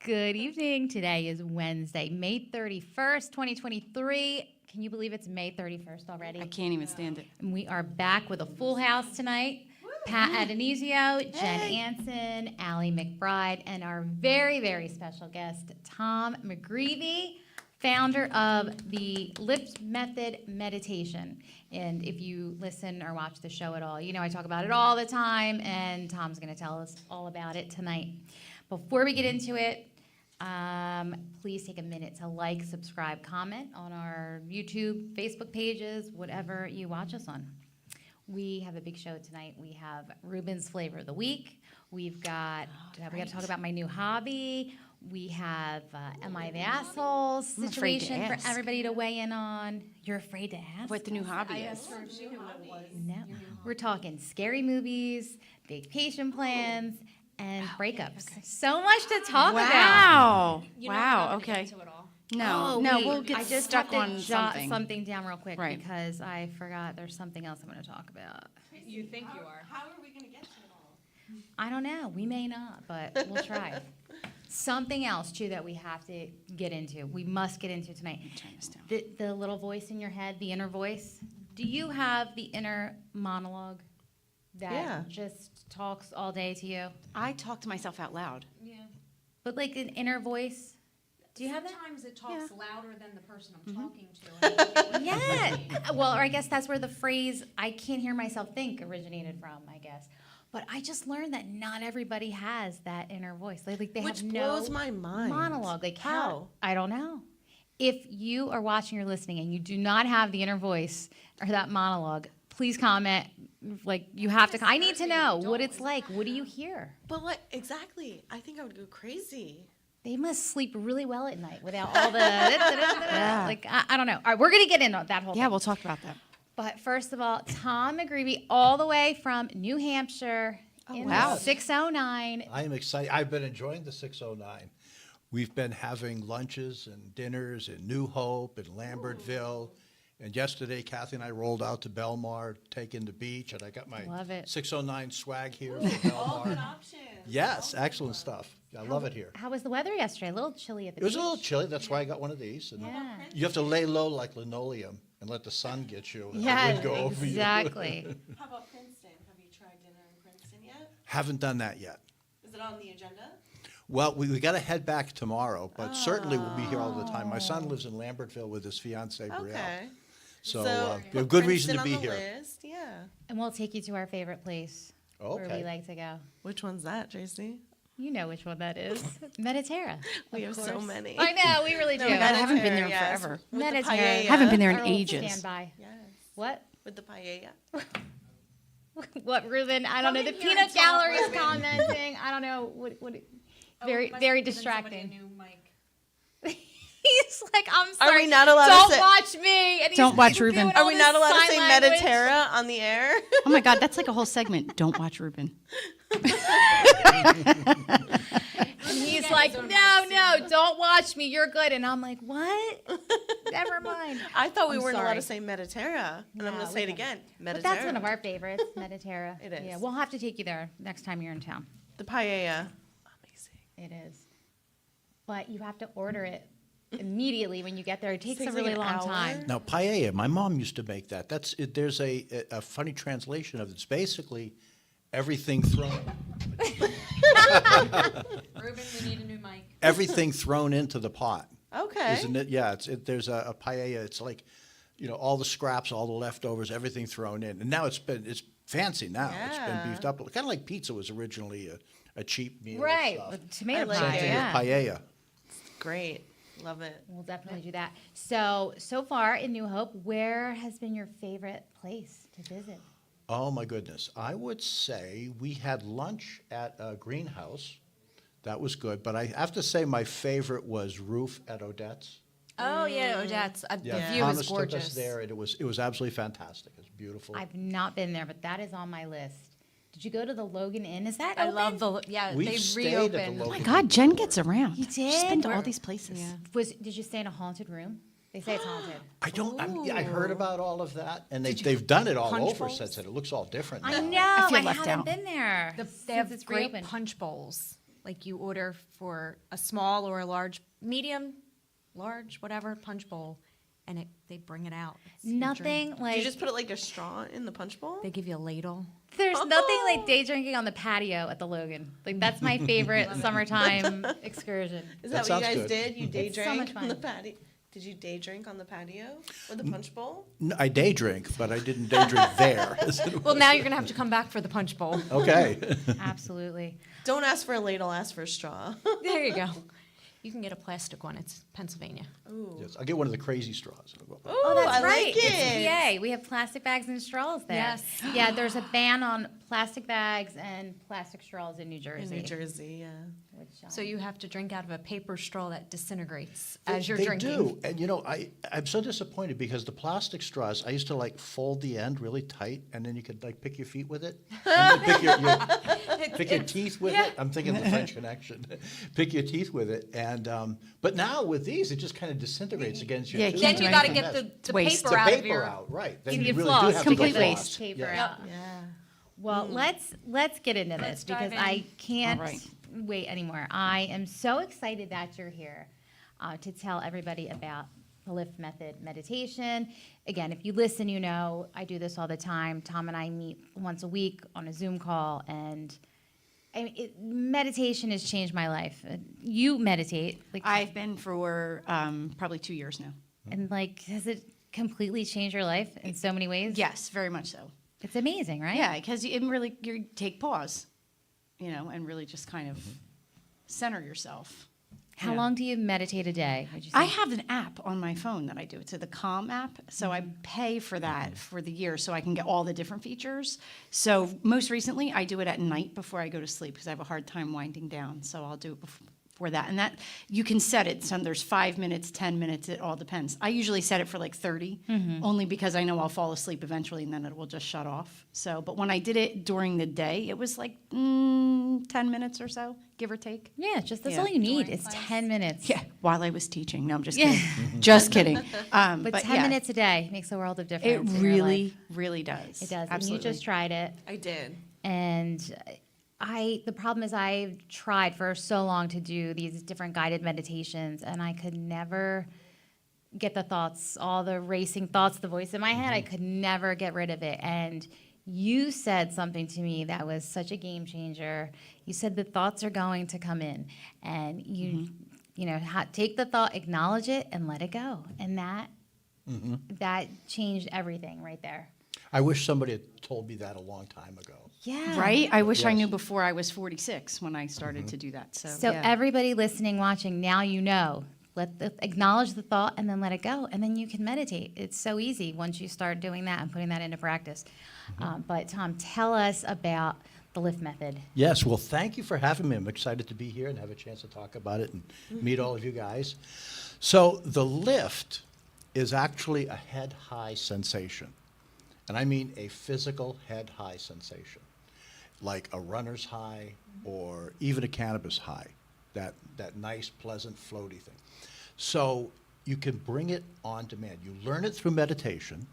Good evening. Today is Wednesday, May 31st, 2023. Can you believe it's May 31st already? I can't even stand it. And we are back with a full house tonight. Pat Adonisio, Jen Anson, Allie McBride, and our very, very special guest, Tom Mcgrevey, founder of the Lift Method Meditation. And if you listen or watch the show at all, you know I talk about it all the time, and Tom's going to tell us all about it tonight. Before we get into it, please take a minute to like, subscribe, comment on our YouTube, Facebook pages, whatever you watch us on. We have a big show tonight. We have Ruben's Flavor of the Week. We've got, we got to talk about my new hobby. We have Am I the Asshole situation for everybody to weigh in on. You're afraid to ask? What the new hobby is. No. We're talking scary movies, vacation plans, and breakups. Okay. So much to talk about. Wow. You know wow. we're not gonna Okay. get to it all. No, we'll get I just stuck have to on jot something. down real quick Right. because I forgot there's something else I'm going to talk about. You think you are. How are we going to get to it all? I don't know. We may not, but we'll try. Something else, too, that we have to get into. We must get into tonight. Turn this down. The little voice in your head, the inner voice. Do you have the inner monologue that just talks all day to you? I talk to myself out loud. Yeah. But like an inner voice? Do you have that? Sometimes it talks louder than the person I'm talking to. Yeah. Well, or I guess that's where the phrase "I can't hear myself think" originated from, I guess. But I just learned that not everybody has that inner voice. Like they Which have blows no my mind. monologue. Like How? I don't know. If you are watching or listening and you do not have the inner voice or that monologue, please comment. Like you have to. I need to know what it's like. What do you hear? But what exactly? I think I would go crazy. They must sleep really well at night without all the like I don't know. All right, we're gonna get into that whole Yeah, thing. we'll talk about that. But first of all, Tom Mcgrevey, all the way from New Hampshire in wow. the 609. I am excited. I've been enjoying the 609. We've been having lunches and dinners in New Hope and Lambertville. And yesterday, Kathy and I rolled out to Belmar, taking the beach, and I got my Love it. 609 swag here from All good Belmar. options. Yes, excellent stuff. I love it here. How was the weather yesterday? A little chilly at the It was beach. a little chilly. That's why I got one of these. And Yeah. you have to lay low like linoleum and let the sun get you. and the Yeah, wind go over you. exactly. How about Princeton? Have you tried dinner in Princeton yet? Haven't done that yet. Is it on the agenda? Well, we got to head back tomorrow, but certainly we'll be here all the time. My son lives in Lambertville with his fiancee, Brielle. Okay. So we put have good reason to Princeton be on the here. list. Yeah. And we'll take you to our favorite place where we Okay. like to go. Which one's that, Tracy? You know which one that is. Mediterra. We of have so course. many. I know, we really do. Oh my God, I haven't been there Yes. forever. With the Mediterra. paella. Haven't been there in Our old ages. Standby. Yes. What? With the paella. What, Ruben? I don't know. Come The in here peanut and talk, gallery is Ruben. commenting. I don't know. What very distracting. He's like, I'm sorry. Are we not allowed Don't to say? watch me. And Don't he's watch Ruben. doing Are all we this not allowed to sign say language. Mediterra on the air? Oh my God, that's like a whole segment. Don't watch Ruben. And he's like, no, don't watch me. You're good. And I'm like, what? Never mind. I thought we I'm weren't allowed sorry. to say Mediterra, and I'm No, going to we say it don't. again. Mediterra. But that's one of our favorites, Mediterra. It is. Yeah, we'll have to take you there next time you're in town. The paella. Amazing. It is. But you have to order it immediately when you get there. It takes a Takes like really an long hour? time. Now, paella, my mom used to make that. That's it, there's a funny translation of it. It's basically everything thrown Ruben, we need a new mic. everything thrown into the pot. Okay. Isn't it? Yeah, there's a paella. It's like, all the scraps, all the leftovers, everything thrown in. And now it's fancy now. It's Yeah. been beefed up. Kind of like pizza was originally a cheap meal. Right. Stuff. With tomato like pie. it. Same Yeah. thing with paella. Great. Love it. We'll definitely do that. So far in New Hope, where has been your favorite place to visit? Oh, my goodness. I would say we had lunch at a greenhouse. That was good. But I have to say my favorite was Roof at Odette's. Oh yeah, Odette's. The Yeah, view Thomas is took gorgeous. us there, and it was absolutely fantastic. It was beautiful. I've not been there, but that is on my list. Did you go to the Logan Inn? Is that I open? love the We they stayed at the reopened. Oh my Logan. God, Jen gets around. You She's been did? to all these places. Yeah. Did you stay in a haunted room? They say it's haunted. I heard about all of that, and they've done it all punch over bowls? since then. It looks all different now. I know. feel I left haven't out. been there. They since have it's great reopened. punch bowls. Like you order for a small or a large, medium, large, whatever, punch bowl, and they bring it out. It's your Nothing drink. Do like you just put like a straw in the punch bowl? They give you a ladle. there's nothing like day drinking on the patio at the Logan. Like that's my favorite summertime excursion. Is That that, what you sounds guys good. did? You day It's so drank much on the fun. patio? Did you day drink on the patio or the punch bowl? I day drink, but I didn't day drink there. Well, now you're gonna have to come back for the punch bowl. Okay. Absolutely. Don't ask for a ladle, ask for a straw. There you go. You can get a plastic one. It's Pennsylvania. Ooh. Yes, I'll get one of the crazy straws. Oh, that's I right. like It's it. PA. We have plastic bags and straws there. Yes. Yeah, there's a ban on plastic bags and plastic straws in New In Jersey. New Jersey, yeah. which, So you have to drink out of a paper straw that disintegrates as you're They drinking. do, and you know, I'm so disappointed because the plastic straws, I used to like fold the end really tight, and then you could like pick your feet with it, and then pick your teeth with it. I'm thinking of the French Connection. Pick your teeth with it, and but now with these, it just kind of disintegrates against your Yeah, you tooth. can't Then you do got to anything. get the waste. paper the out of paper your. out, right? Then You you really floss, do have to complete go waste. floss. paper Yeah. out. Yeah. Well, let's get into this Let's dive because in. I can't All right. wait anymore. I am so excited that you're here to tell everybody about the Lift Method meditation. Again, if you listen, you know I do this all the time. Tom and I meet once a week on a Zoom call, and I mean, meditation has changed my life. You meditate, like, I've been for probably 2 years now. and like, has it completely changed your life in so many ways? Yes, very much so. It's amazing, right? Yeah, because you take pause, and really just kind of center yourself. How Yeah. long do you meditate a day? Would you say? I have an app on my phone that I do. It's the Calm app. So I pay for that for the year so I can get all the different features. So most recently, I do it at night before I go to sleep because I have a hard time winding down. So I'll do it before that. And that you can set it. So there's 5 minutes, 10 minutes. It all depends. I usually set it for like 30, only because I know I'll fall asleep eventually and then it will just shut off. So, but when I did it during the day, it was like 10 minutes or so, give or take. Yeah, that's Yeah. all you need. During It's class. 10 minutes. Yeah, while I was teaching. No, I'm just Yeah. kidding. Just kidding. But 10 yeah, minutes a day makes a world of It difference. in your really, life. really does. It does. Absolutely. And you just tried it. I did. And the problem is I've tried for so long to do these different guided meditations, and I could never get the thoughts, all the racing thoughts, the voice in my head. I could never get rid of it. And you said something to me that was such a game changer. You said the thoughts are going to come in, and take the thought, acknowledge it, and let it go. And that changed everything right there. I wish somebody had told me that a long time ago. Yeah. Right? I wish I Yes. knew before I was 46 when I started to do that. So, So yeah. everybody listening, watching, now you know. Acknowledge the thought and then let it go, and then you can meditate. It's so easy once you start doing that and putting that into practice. But Tom, tell us about the Lift Method. Yes, well, thank you for having me. I'm excited to be here and have a chance to talk about it and meet all of you guys. So the lift is actually a head-high sensation. And I mean a physical head-high sensation, like a runner's high or even a cannabis high, that nice, pleasant, floaty thing. So you can bring it on demand. You learn it through meditation,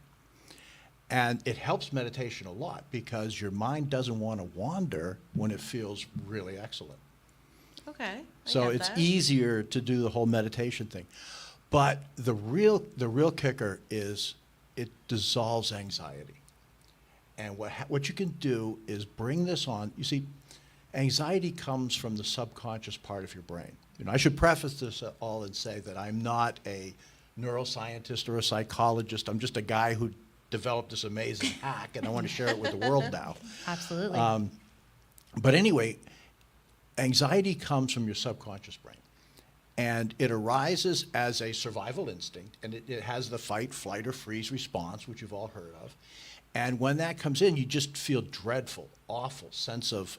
and it helps meditation a lot because your mind doesn't want to wander when it feels really excellent. Okay. So get it's that. easier to do the whole meditation thing. But the real kicker is it dissolves anxiety. And what you can do is bring this on. You see, anxiety comes from the subconscious part of your brain. I should preface this all and say that I'm not a neuroscientist or a psychologist. I'm just a guy who developed this amazing hack, and I want to share it with the world now. Absolutely. But anyway, anxiety comes from your subconscious brain. And it arises as a survival instinct, and it has the fight, flight, or freeze response, which you've all heard of. And when that comes in, you just feel dreadful, awful sense of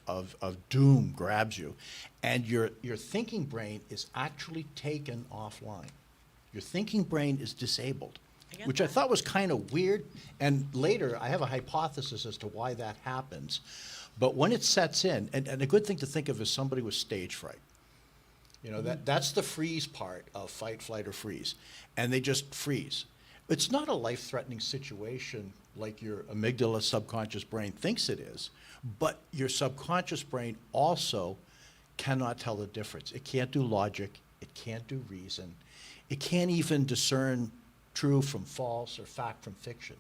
doom grabs you. And your thinking brain is actually taken offline. Your thinking brain is disabled, get which I that. thought was kind of weird. And later, I have a hypothesis as to why that happens. But when it sets in, and a good thing to think of is somebody with stage fright. That's the freeze part of fight, flight, or freeze. And they just freeze. It's not a life-threatening situation like your amygdala subconscious brain thinks it is, but your subconscious brain also cannot tell the difference. It can't do logic. It can't do reason. It can't even discern true from false or fact from fiction.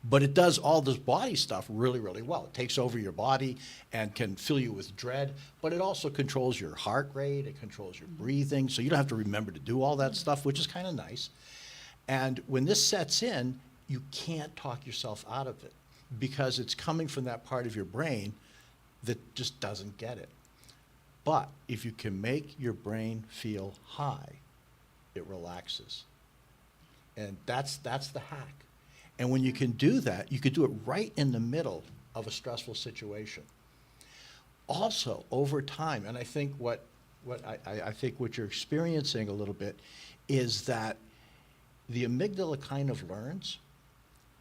But it does all this body stuff really, really well. It takes over your body and can fill you with dread, but it also controls your heart rate, it controls your breathing, so you don't have to remember to do all that stuff, which is kind of nice. And when this sets in, you can't talk yourself out of it because it's coming from that part of your brain that just doesn't get it. But if you can make your brain feel high, it relaxes. And that's the hack. And when you can do that, you can do it right in the middle of a stressful situation. Also, over time, and I think what you're experiencing a little bit is that the amygdala kind of learns,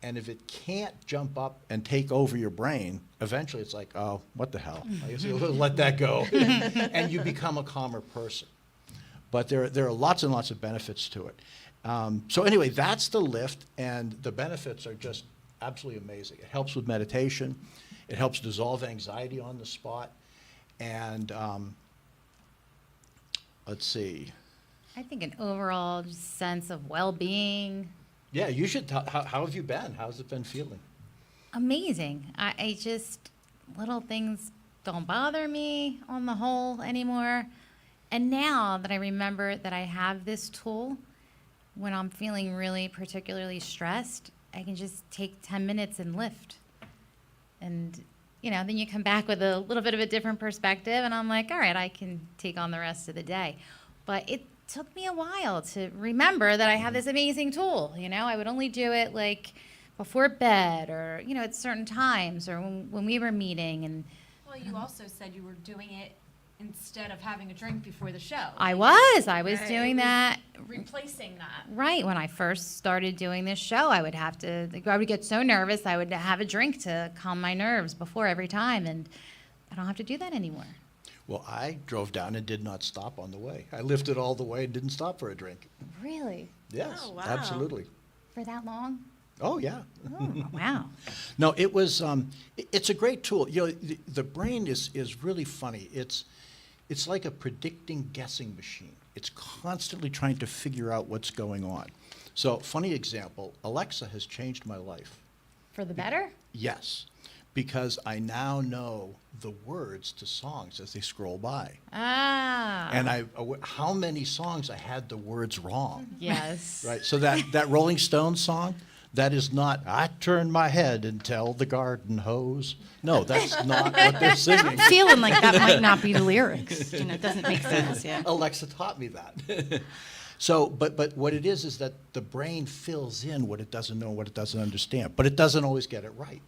and if it can't jump up and take over your brain, eventually it's like, oh, what the hell? I guess we'll let that go. And you become a calmer person. But there are lots and lots of benefits to it. So anyway, that's the lift, and the benefits are just absolutely amazing. It helps with meditation. It helps dissolve anxiety on the spot. And let's see. I think an overall sense of well-being. Yeah, you should. How have you been? How's it been feeling? Amazing. I just, little things don't bother me on the whole anymore. And now that I remember that I have this tool, when I'm feeling really particularly stressed, I can just take 10 minutes and lift. And, then you come back with a little bit of a different perspective, and I'm like, all right, I can take on the rest of the day. But it took me a while to remember that I have this amazing tool. I would only do it like before bed or, at certain times or when we were meeting. And Well, you also said you were doing it instead of having a drink before the show. I was Right. doing that. Replacing that. Right. When I first started doing this show, I would get so nervous, I would have a drink to calm my nerves before every time. And I don't have to do that anymore. Well, I drove down and did not stop on the way. I lifted all the way and didn't stop for a drink. Really? Yes, Oh, wow. absolutely. For that long? Oh, yeah. Oh, wow. No, it was, it's a great tool. The brain is really funny. It's like a predicting guessing machine. It's constantly trying to figure out what's going on. So, funny example, Alexa has changed my life. For the better? Yes, because I now know the words to songs as they scroll by. Ah. And how many songs I had the words wrong. Yes. Right, so that Rolling Stones song, that is not, I turn my head and tell the garden hose. No, that's not what they're singing. Feeling like that might not be the lyrics. It doesn't make sense. Yeah. Alexa taught me that. So, but what it is that the brain fills in what it doesn't know, what it doesn't understand, but it doesn't always get it right.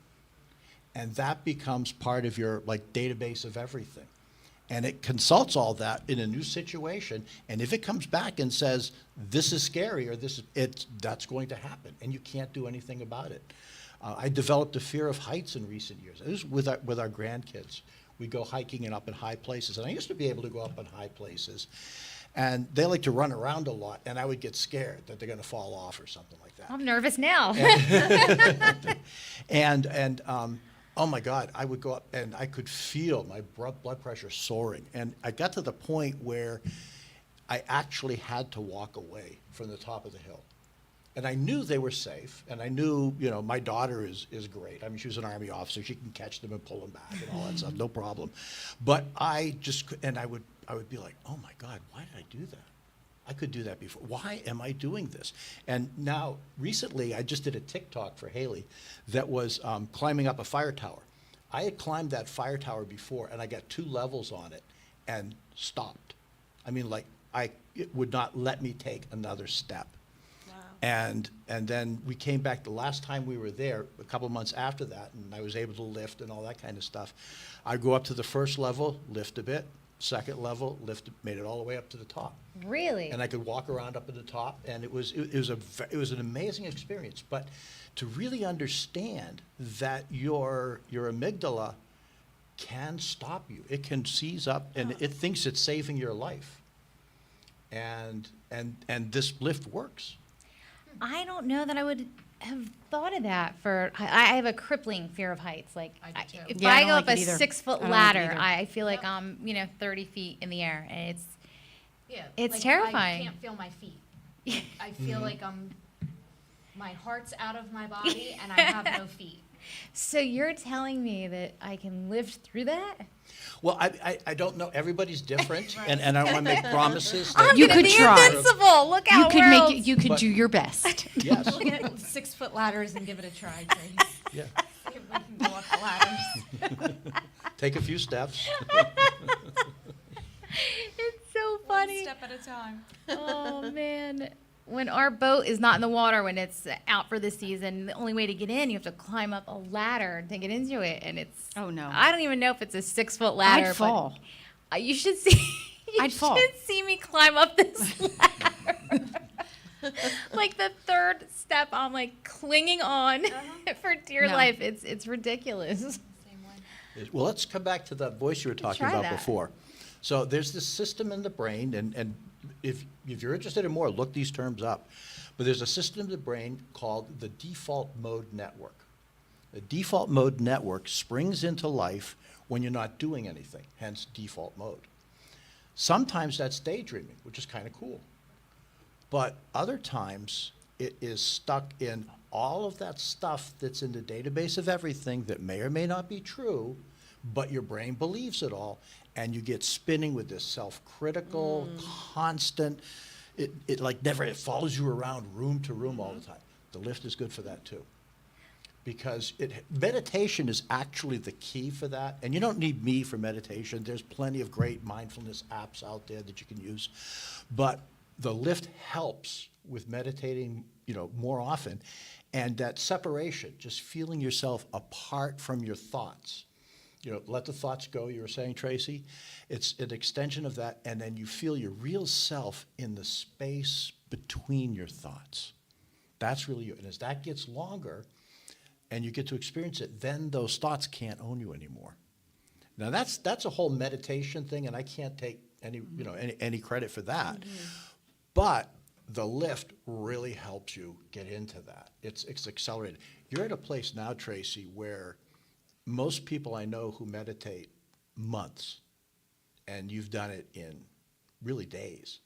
And that becomes part of your database of everything. And it consults all that in a new situation, and if it comes back and says, this is scary, or that's going to happen, and you can't do anything about it. I developed a fear of heights in recent years. It was with our grandkids. We go hiking and up in high places, and I used to be able to go up in high places, and they like to run around a lot, and I would get scared that they're going to fall off or something like that. I'm nervous now. And oh my God, I would go up and I could feel my blood pressure soaring. And I got to the point where I actually had to walk away from the top of the hill. And I knew they were safe, and I knew, my daughter is great. I mean, she was an Army officer. She can catch them and pull them back and all that stuff, no problem. But I would be like, oh my God, why did I do that? I could do that before. Why am I doing this? And now, recently, I just did a TikTok for Haley that was climbing up a fire tower. I had climbed that fire tower before, and I got 2 levels on it and stopped. I mean, it would not let me take another step. Wow. And then we came back the last time we were there, a couple months after that, and I was able to lift and all that kind of stuff. I go up to the first level, lift a bit, second level, lift, made it all the way up to the top. Really? And I could walk around up at the top, and it was an amazing experience. But to really understand that your amygdala can stop you, it can seize up, and it thinks it's saving your life. And this lift works. I don't know that I would have thought of that for. I have a crippling fear of heights. Like I do too. if Yeah, I I don't go like up a it either. 6-foot I don't like it ladder, either. I feel like I'm 30 feet in the air, and Yeah, It's like, terrifying. I can't feel my feet. I feel like my heart's out of my body and I have no feet. So you're telling me that I can live through that? Well, I don't know. Everybody's different, and I don't want to make promises. I'm You gonna could be try. invincible. Look You out, could world. make it, you could But- do your best. Yes, We'll get 6-foot ladders and give it a try, Trace. yeah. See if we can go up the ladders. Take a few steps. It's so One funny. step at a time. Oh man. When our boat is not in the water, when it's out for the season, the only way to get in, you have to climb up a ladder to get into it, and it's. Oh, no. I don't even know if it's a 6-foot ladder. I'd fall. But, you should see. You I'd fall. should see me climb up this ladder. Like the third step, I'm like clinging on for dear No. life. It's ridiculous. Same way. Well, let's come back to that voice you were talking Try about that. before. So there's this system in the brain, and if you're interested in more, look these terms up. But there's a system in the brain called the default mode network. The default mode network springs into life when you're not doing anything, hence default mode. Sometimes that's daydreaming, which is kind of cool. But other times, it is stuck in all of that stuff that's in the database of everything that may or may not be true, but your brain believes it all, and you get spinning with this self-critical, constant, it like never, it follows you around room to room all the time. The lift is good for that too. Because meditation is actually the key for that. And you don't need me for meditation. There's plenty of great mindfulness apps out there that you can use. But the lift helps with meditating, more often. And that separation, just feeling yourself apart from your thoughts. Let the thoughts go, you were saying, Tracy. It's an extension of that. And then you feel your real self in the space between your thoughts. That's really you. And as that gets longer, and you get to experience it, then those thoughts can't own you anymore. Now that's a whole meditation thing, and I can't take any credit for that. But the lift really helps you get into that. It's accelerated. You're at a place now, Tracy, where most people I know who meditate months, and you've done it in really days.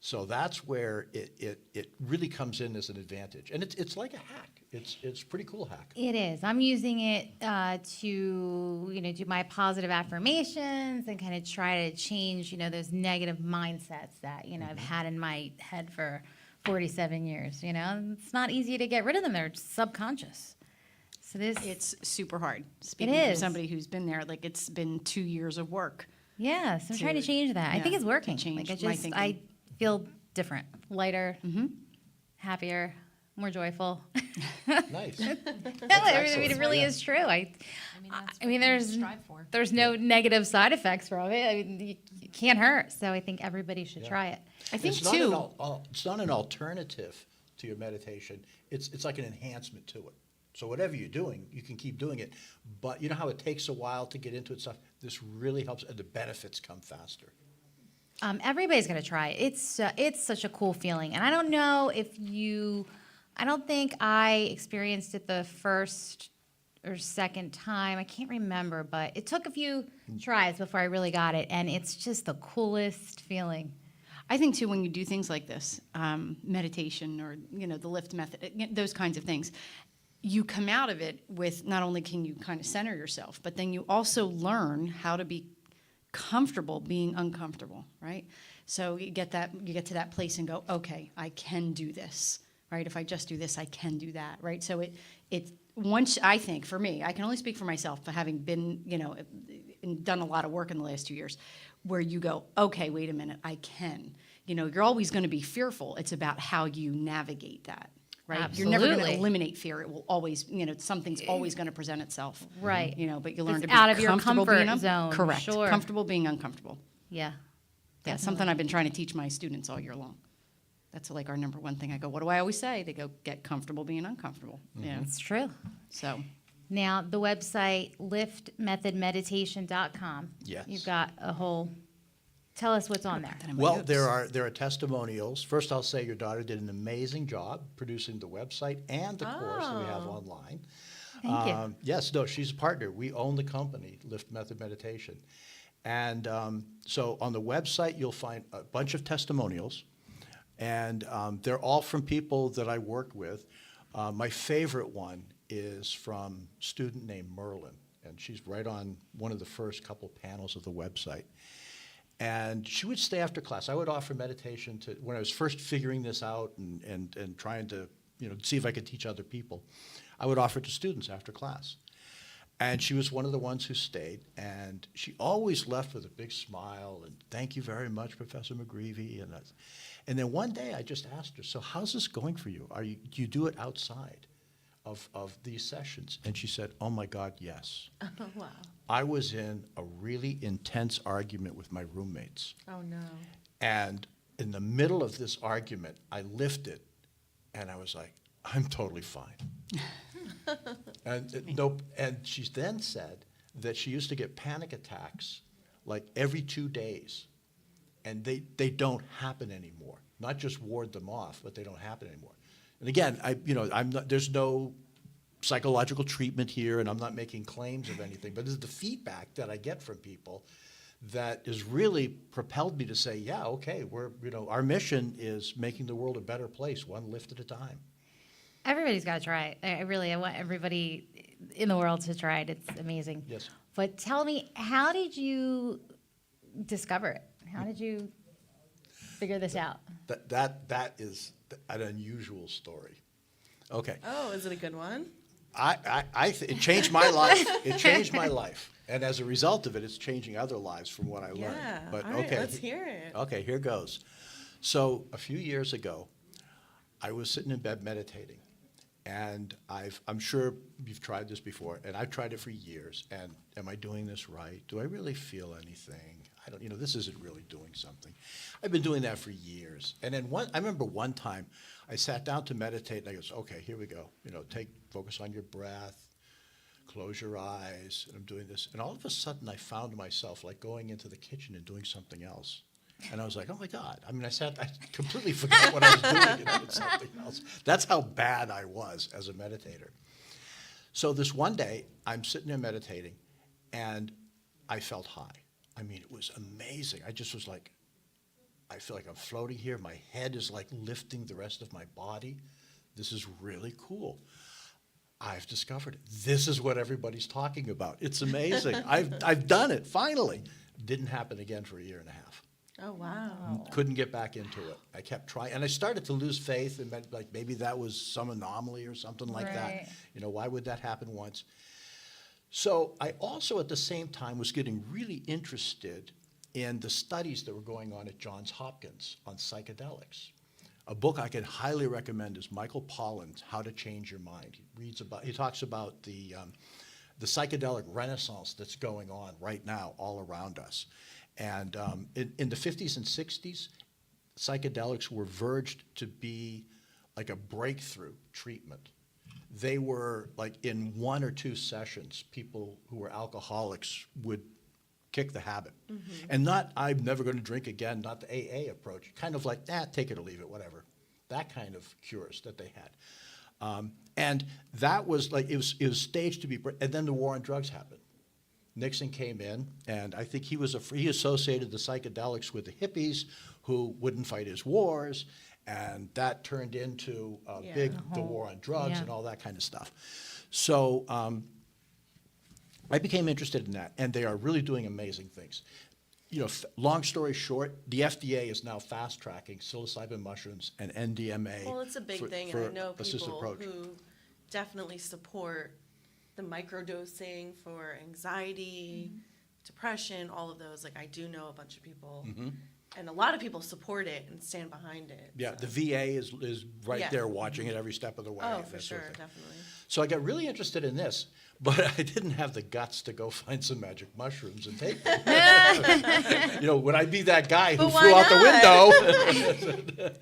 So that's where it really comes in as an advantage, and it's like a hack. It's a pretty cool hack. It is. I'm using it to, do my positive affirmations and kind of try to change, those negative mindsets that, I've had in my head for 47 years, It's not easy to get rid of them. They're subconscious. So It's super hard. Speaking is. from somebody who's been there, like it's been 2 years of work. yeah, so I'm trying to to- change that. I think yeah, it's working. to change Like my I thinking. feel different, lighter, happier, more joyful. Nice. No, That's it excellent. really Yeah. is true. That's I mean, what we there's strive for. there's no negative side effects from it. I mean, you can't hurt. So I think everybody should try it. I think It's not too. it's not an alternative to your meditation. It's like an enhancement to it. So whatever you're doing, you can keep doing it. But you know how it takes a while to get into it stuff? This really helps, and the benefits come faster. Everybody's gonna try it. It's such a cool feeling, and I don't know if you. I don't think I experienced it the first or second time. I can't remember, but it took a few tries before I really got it, and it's just the coolest feeling. I think too, when you do things like this, meditation or the lift method, those kinds of things, you come out of it with not only can you kind of center yourself, but then you also learn how to be comfortable being uncomfortable, right? So you get to that place and go, okay, I can do this, right? If I just do this, I can do that, right? So it once, I think for me, I can only speak for myself, but having been and done a lot of work in the last 2 years, where you go, okay, wait a minute, I can. You're always going to be fearful. It's about how you navigate that. Right? You're never going to Absolutely. eliminate fear. It will always, something's always going to present itself. Right. But you learn It's to be out of your comfortable comfort being zone, correct. sure. Comfortable being uncomfortable. Yeah. Yeah, something I've been trying to teach my students all year long. That's like our number one thing. I go, what do I always say? They go, get comfortable being uncomfortable. It's true. So Now, the website, liftmethodmeditation.com. Yes. You've got a whole Tell us what's on there. Well, there are testimonials. First, I'll say your daughter did an amazing job producing the website and the course that we have online. Thank you. Yes, no, she's a partner. We own the company, Lift Method Meditation. And so on the website, you'll find a bunch of testimonials, and they're all from people that I worked with. My favorite one is from a student named Merlin, and she's right on one of the first couple panels of the website. And she would stay after class. I would offer meditation to, when I was first figuring this out and trying to, see if I could teach other people, I would offer it to students after class. And she was one of the ones who stayed, and she always left with a big smile and thank you very much, Professor Mcgrevey. And then one day I just asked her, so how's this going for you? Do you do it outside of these sessions? And she said, oh my God, yes. Oh, wow. I was in a really intense argument with my roommates. Oh, no. And in the middle of this argument, I lifted, and I was like, I'm totally fine. And she then said that she used to get panic attacks like every 2 days, and they don't happen anymore. Not just ward them off, but they don't happen anymore. And again, there's no psychological treatment here, and I'm not making claims of anything, but this is the feedback that I get from people that has really propelled me to say, yeah, okay, our mission is making the world a better place, one lift at a time. Everybody's got to try it. I want everybody in the world to try it. It's amazing. Yes. But tell me, how did you discover it? How did you figure this out? That is an unusual story. Okay. Oh, is it a good one? It changed my life. It changed my life. And as a result of it, it's changing other lives from what I learned. Yeah. But All right, okay. let's hear it. Okay, here goes. So a few years ago, I was sitting in bed meditating. And I'm sure you've tried this before, and I've tried it for years. And am I doing this right? Do I really feel anything? I don't, this isn't really doing something. I've been doing that for years. And then I remember one time I sat down to meditate, and I goes, okay, here we go. Focus on your breath, close your eyes, and I'm doing this. And all of a sudden, I found myself like going into the kitchen and doing something else. And I was like, oh my God. I completely forgot what I was doing and did something else. That's how bad I was as a meditator. So this one day, I'm sitting there meditating, and I felt high. It was amazing. I just was like, I feel like I'm floating here. My head is like lifting the rest of my body. This is really cool. I've discovered it. This is what everybody's talking about. It's amazing. I've done it, finally. Didn't happen again for a year and a half. Oh, wow. Couldn't get back into it. I kept trying, and I started to lose faith, and maybe that was some anomaly or something like Right. that. Why would that happen once? So I also, at the same time, was getting really interested in the studies that were going on at Johns Hopkins on psychedelics. A book I can highly recommend is Michael Pollan's How to Change Your Mind. He talks about the psychedelic renaissance that's going on right now all around us. And in the 50s and 60s, psychedelics were verged to be like a breakthrough treatment. They were like in 1 or 2 sessions, people who were alcoholics would kick the habit. Mm-hmm. And not, I'm never going to drink again, not the AA approach, kind of like, take it or leave it, whatever. That kind of cures that they had. And that was like, it was staged to be, and then the war on drugs happened. Nixon came in, and I think he associated the psychedelics with the hippies who wouldn't fight his wars, and that turned into the war on drugs and all that kind of stuff. So I became interested in that, and they are really doing amazing things. Long story short, the FDA is now fast-tracking psilocybin mushrooms and NDMA. Well, it's a big thing, and I know people who definitely support the microdosing for anxiety, depression, all of those. Like, I do know a bunch of people, and a lot of people support it and stand behind it. Yeah, so. the VA is right there watching it every step of the way. Oh, for sure, definitely. So I got really interested in this, but I didn't have the guts to go find some magic mushrooms and take them. Would I be that guy who threw out the window?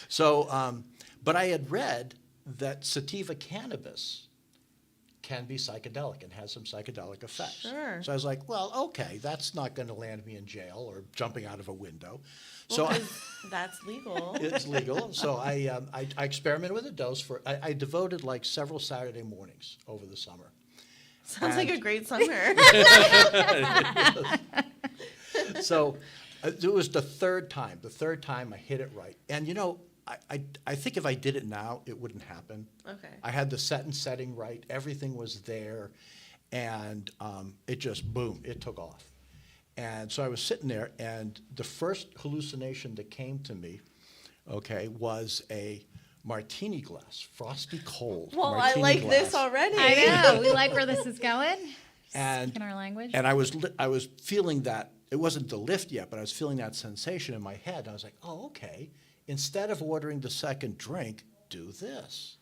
So, but I had read that sativa cannabis can be psychedelic and has some psychedelic effects. Sure. So I was like, well, okay, that's not going to land me in jail or jumping out of a window. Well, So 'cause that's legal. it's legal. So I experimented with a dose I devoted like several Saturday mornings over the summer. Sounds like a great summer. So it was the third time I hit it right. And I think if I did it now, it wouldn't happen. Okay. I had the setting right. Everything was there. And it just, boom, it took off. And so I was sitting there, and the first hallucination that came to me, okay, was a martini glass, frosty cold. Well, I martini like glass. this already. I know. We like where this is going. And- Speaking our language. And I was feeling that, it wasn't the lift yet, but I was feeling that sensation in my head. And I was like, oh, okay. Instead of ordering the second drink, do this.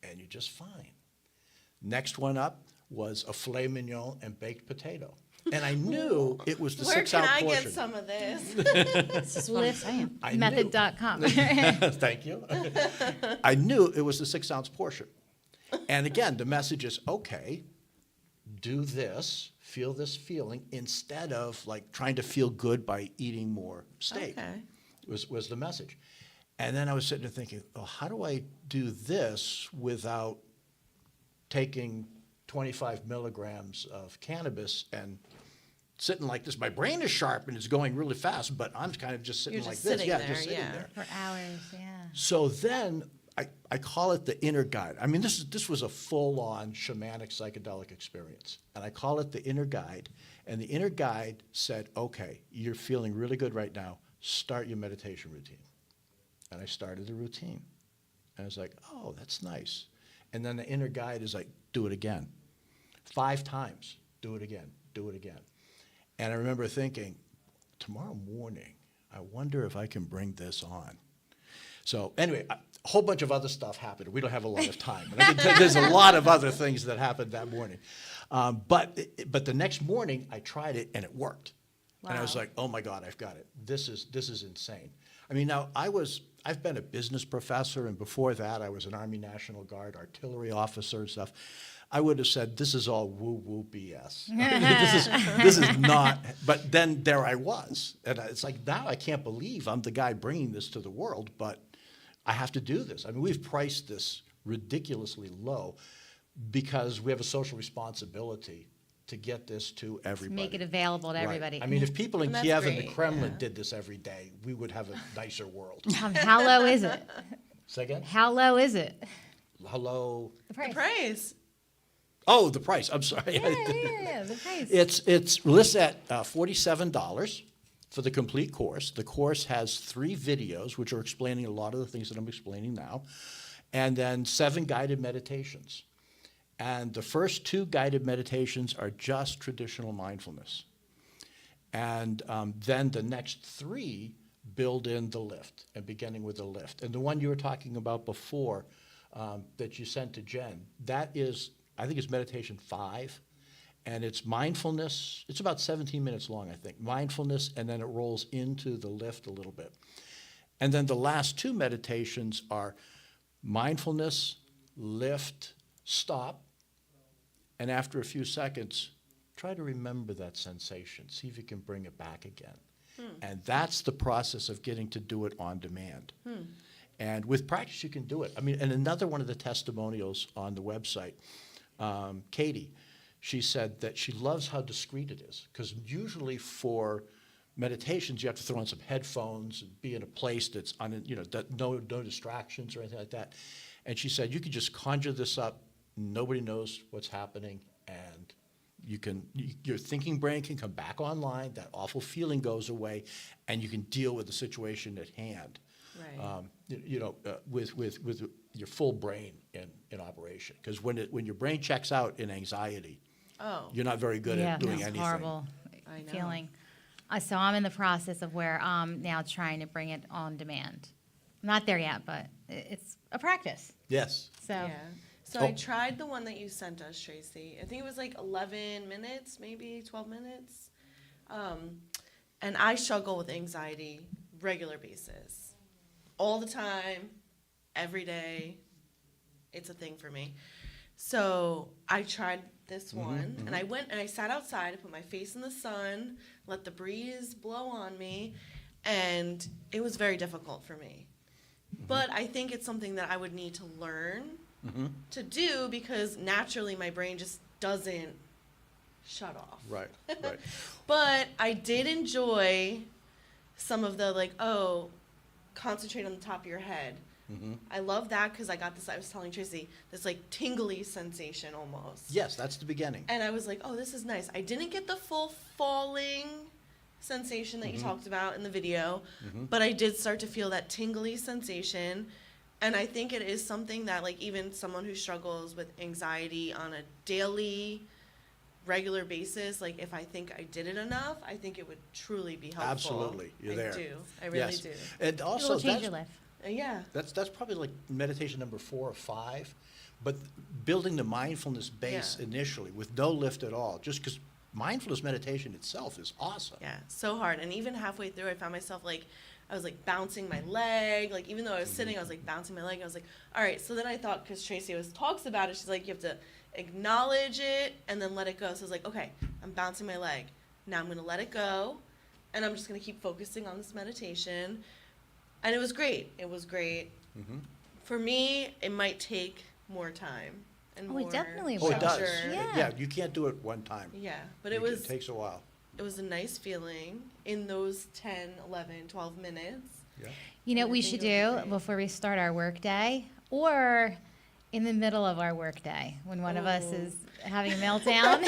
And you're just fine. Next one up was a filet mignon and baked potato. And I knew it was the Where 6 can ounce I portion. get some of this? This is what I'm saying. I knew. Method.com. Thank you. I knew it was the 6 ounce portion. And again, the message is, okay, do this, feel this feeling, instead of like trying to feel good by eating more steak, Okay. was the message. And then I was sitting there thinking, oh, how do I do this without taking 25 milligrams of cannabis and sitting like this? My brain is sharp and it's going really fast, but I'm kind of just sitting You're like just this. sitting Yeah, there, just sitting yeah. there. For hours, yeah. So then I call it the inner guide. I mean, this was a full-on shamanic psychedelic experience. And I call it the inner guide. And the inner guide said, okay, you're feeling really good right now. Start your meditation routine. And I started the routine. And I was like, oh, that's nice. And then the inner guide is like, do it again. 5 times. Do it again. Do it again. And I remember thinking, tomorrow morning, I wonder if I can bring this on. So anyway, a whole bunch of other stuff happened. We don't have a lot of time. And I can tell you there's a lot of other things that happened that morning. But the next morning, I tried it, and it worked. And I was Wow. like, oh, my God, I've got it. This is insane. I mean, now, I've been a business professor, and before that, I was an Army National Guard artillery officer and stuff. I would have said, this is all woo-woo BS. This is not, but then there I was. And it's like, now I can't believe I'm the guy bringing this to the world, but I have to do this. I mean, we've priced this ridiculously low because we have a social responsibility to get this to everybody. Make it available to Right. everybody. I mean, if people in And that's Kiev and the great, Kremlin yeah. did this every day, we would have a nicer world. How low is it? Say again? How low is it? Hello? The The price. Oh, the price, I'm sorry. Yeah, the price. It's listed at $47 for the complete course. The course has 3 videos, which are explaining a lot of the things that I'm explaining now, and then 7 guided meditations. And the first 2 guided meditations are just traditional mindfulness. And then the next 3 build in the lift, and beginning with the lift. And the one you were talking about before that you sent to Jen, that is, I think it's meditation 5. And it's mindfulness. It's about 17 minutes long, I think. Mindfulness, and then it rolls into the lift a little bit. And then the last 2 meditations are mindfulness, lift, stop, and after a few seconds, try to remember that sensation. See if you can bring it back again. And that's the process of getting to do it on demand. And with practice, you can do it. I mean, and another one of the testimonials on the website, Katie, she said that she loves how discreet it is, because usually for meditations, you have to throw on some headphones and be in a place that's that no distractions or anything like that. And she said you can just conjure this up, nobody knows what's happening, and your thinking brain can come back online, that awful feeling goes away, and you can deal with the situation at hand. Right. With your full brain in operation. Because when your brain checks out in anxiety, you're not very good at doing it's anything. horrible I know. feeling. So I'm in the process of where I'm now trying to bring it on demand. I'm not there yet, but it's a practice. Yes. So Yeah. So Oh. I tried the one that you sent us, Tracy. I think it was like 11 minutes, maybe 12 minutes. And I struggle with anxiety regular basis. All the time, every day. It's a thing for me. So I tried this one, and I went and I sat outside, I put my face in the sun, let the breeze blow on me, and it was very difficult for me. But I think it's something that I would need to learn to do, because naturally my brain just doesn't shut off. Right, right. But I did enjoy some of the, like, concentrate on the top of your head. I love that, because I got this, I was telling Tracy, this like tingly sensation almost. Yes, that's the beginning. And I was like, oh, this is nice. I didn't get the full falling sensation that you talked about in the video, but I did start to feel that tingly sensation. And I think it is something that, like, even someone who struggles with anxiety on a daily, regular basis, like, if I think I did it enough, I think it would truly be helpful. Absolutely, you're there. I do. I really Yes. do. And It also, will change your life. Yeah. that's probably like meditation number 4 or 5, but building the mindfulness base Yeah. initially with no lift at all, just because mindfulness meditation itself is awesome. Yeah, so hard. And even halfway through, I found myself, like, I was, like, bouncing my leg. Like, even though I was sitting, I was, like, bouncing my leg. I was like, all right. So then I thought, because Tracy always talks about it, she's like, you have to acknowledge it and then let it go. So I was like, okay, I'm bouncing my leg. Now I'm going to let it go. And I'm just going to keep focusing on this meditation. And it was great. It was great. For me, it might take more time. And Oh, it more definitely Oh, it does. structure. Yeah. You can't do it one time. Yeah, but it was... It takes a while. It was a nice feeling in those 10, 11, 12 minutes. Yeah. You know I what we think should it would be do great. before we start our work day, or in the middle of our work day when one of us Ooh. is having a meltdown?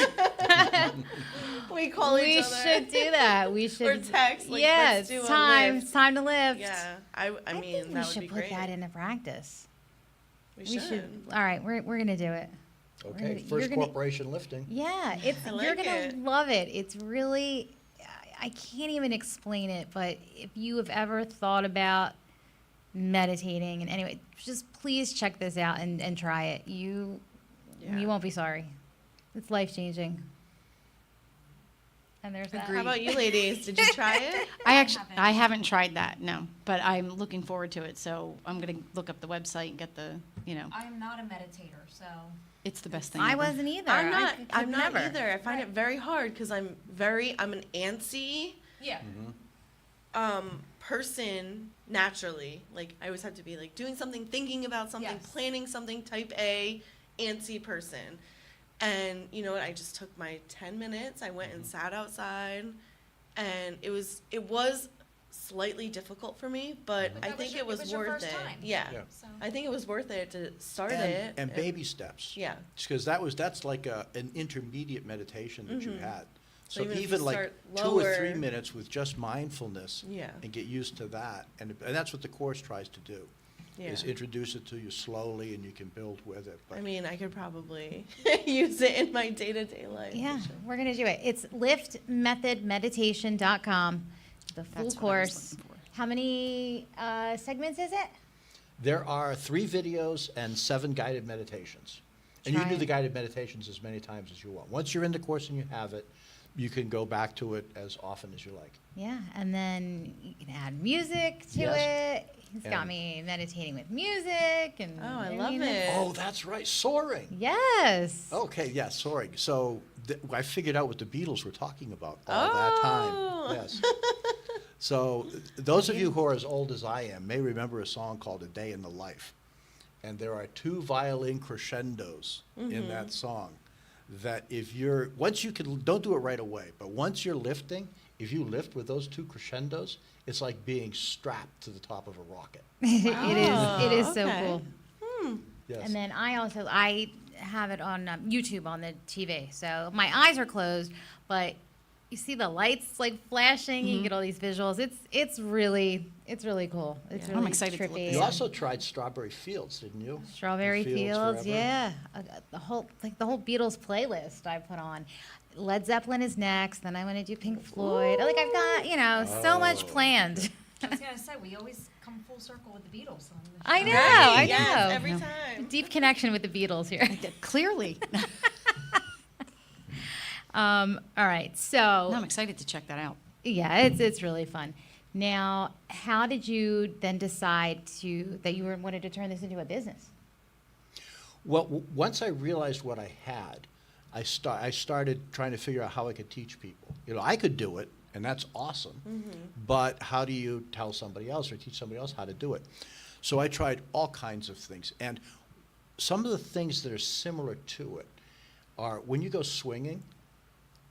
We call We each other. should do that. We should. Or text, like, yeah, let's do it's a time. lift. It's time to lift. Yeah, I I mean, think we that would should be put great. that into practice. We We should. should. All right, we're gonna do it. Okay, You're first gonna- corporation lifting. Yeah, it's I you're like gonna it. love it. It's really, I can't even explain it. But if you have ever thought about meditating, and anyway, just please check this out and try it. You won't be sorry. It's life changing. And there's that. How about you ladies? Did you try it? I haven't tried that, no, but I'm looking forward to it, so I'm gonna look up the website and get the, I am not a meditator, so it's the best thing I ever. wasn't either. I'm I not. could I'm not never. either. I find it very hard because I'm an antsy yeah. person naturally. Like, I always have to be, like, doing something, thinking about something, Yes. planning something, type A, antsy person. And you know what? I just took my 10 minutes. I went and sat outside, and it was slightly difficult for me, but I That was think your- it was it was your worth first it. time. Yeah. Yeah. So I think it was worth it to start And, it. and baby steps. Yeah. Because that's like an intermediate meditation that you had. So So even if you even like start 2 or 3 lower- minutes with just mindfulness Yeah. and get used to that. And that's what the course tries to do, is Yeah. introduce it to you slowly and you can build with it. But I mean, I could probably use it in my day-to-day life. for Yeah, sure. we're gonna do it. It's liftmethodmeditation.com. The full That's what I was course. looking for. How many segments is it? there are 3 videos and 7 guided meditations. And you Try can do it. the guided meditations as many times as you want. Once you're in the course and you have it, you can go back to it as often as you like. Yeah, and then you can add music to Yes. it. He's got And- me meditating with music and. Oh, I love mean, it. Oh, that's right, soaring. Yes. Okay, yeah, soaring. So I figured out what the Beatles were talking about all that time. Oh. Yes. So those of you who are as old as I am may remember a song called A Day in the Life. And there are 2 violin crescendos in that song that once you can, don't do it right away, but once you're lifting, if you lift with those 2 crescendos, it's like being strapped to the top of a rocket. It is so okay. cool. Yes. And then I have it on YouTube on the TV. So my eyes are closed, but you see the lights like flashing. You get all these visuals. It's really cool. It's Yeah. really I'm excited to look trippy. this You up. also tried Strawberry Fields, didn't you? Strawberry Fields, Forever. yeah. The whole Beatles playlist I put on. Led Zeppelin is next. Then I want to do Pink Floyd. Like I've got so much planned. I was gonna say we always come full circle with the Beatles on the I show. know. Right, I yes, know. every No. time. Deep connection with the Beatles here. Clearly. All right, so No, I'm excited to check that out. yeah, it's really fun. Now, how did you then decide that you wanted to turn this into a business? Well, once I realized what I had, I started trying to figure out how I could teach people. You know, I could do it, and that's awesome. But how do you tell somebody else or teach somebody else how to do it? So I tried all kinds of things. And some of the things that are similar to it are when you go swinging,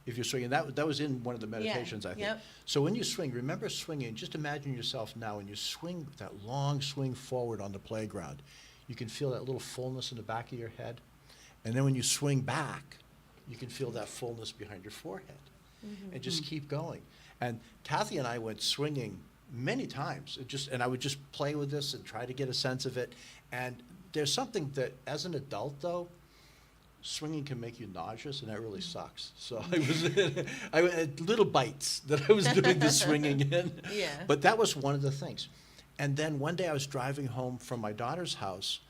if you're swinging, that was in one of the meditations, I think. Yep. So when you swing, remember swinging, just imagine yourself now, when you swing that long swing forward on the playground, you can feel that little fullness in the back of your head. And then when you swing back, you can feel that fullness behind your forehead. And just keep going. And Kathy and I went swinging many times. And I would just play with this and try to get a sense of it. And there's something that, as an adult though, swinging can make you nauseous, and that really sucks. So I had little bites that I was doing the swinging in. Yeah. But that was one of the things. And then one day I was driving home from my daughter's house,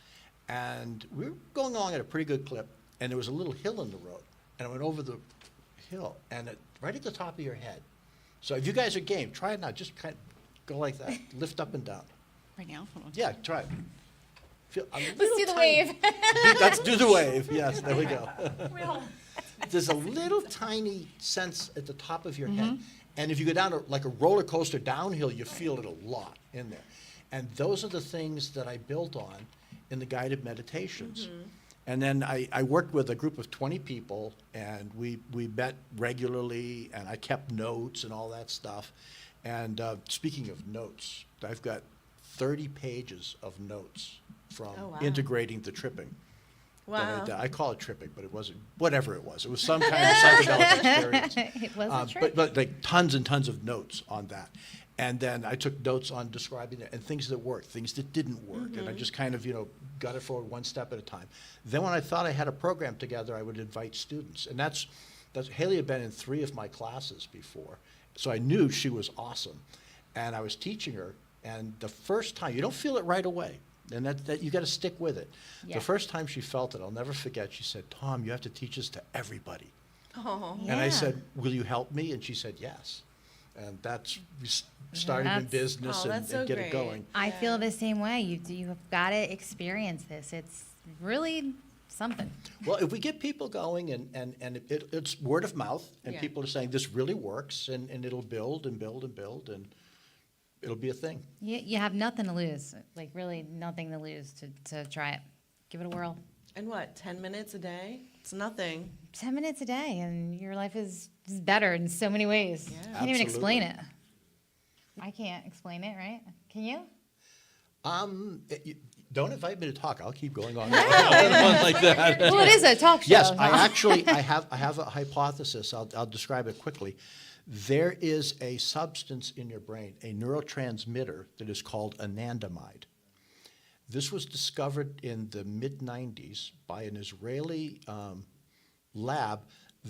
and we were going along at a pretty good clip, and there was a little hill in the road. And I went over the hill, and right at the top of your head. So if you guys are game, try it now. Just kind of go like that. Lift up and down. Right now? Hold on. Yeah, try it. Feel a Let's little do the tiny- wave. Let's do the wave. Yes, there we go. There's a little tiny sense at the top of your head. And if you go down like a roller coaster downhill, you feel it a lot in there. And those are the things that I built on in the guided meditations. And then I worked with a group of 20 people, and we met regularly, and I kept notes and all that stuff. And speaking of notes, I've got 30 pages of notes from Oh, wow. integrating the tripping. Wow. I call it tripping, but it wasn't, whatever it was. It was some kind of psychedelic experience. It was a trick. But like tons and tons of notes on that. And then I took notes on describing it and things that worked, things that didn't work. And I just kind of, got it forward one step at a time. Then when I thought I had a program together, I would invite students. And that's Haley had been in 3 of my classes before. So I knew she was awesome. And I was teaching her. And the first time, you don't feel it right away. And that you got to stick with it. Yeah. The first time she felt it, I'll never forget, she said, "Tom, you have to teach this to everybody." Oh. And I Yeah. said, "Will you help me?" And she said, "Yes." And we started in That's- business Oh, and that's so get it great. going. I feel the same way. You have got to experience this. It's really something. Well, if we get people going and it's word of mouth, and Yeah. people are saying this really works, and it'll build and build and build, and it'll be a thing. You have nothing to lose, like really nothing to lose to try it. Give it a whirl. And what, 10 minutes a day? It's nothing. 10 minutes a day, and your life is better in so many ways. Yeah. Can't even explain Absolutely. it. I can't explain it, right? Can you? Don't invite me to talk. I'll keep going on like that. Well, it is a talk show. Yes, I have a hypothesis. I'll describe it quickly. There is a substance in your brain, a neurotransmitter that is called anandamide. This was discovered in the mid-90s by an Israeli lab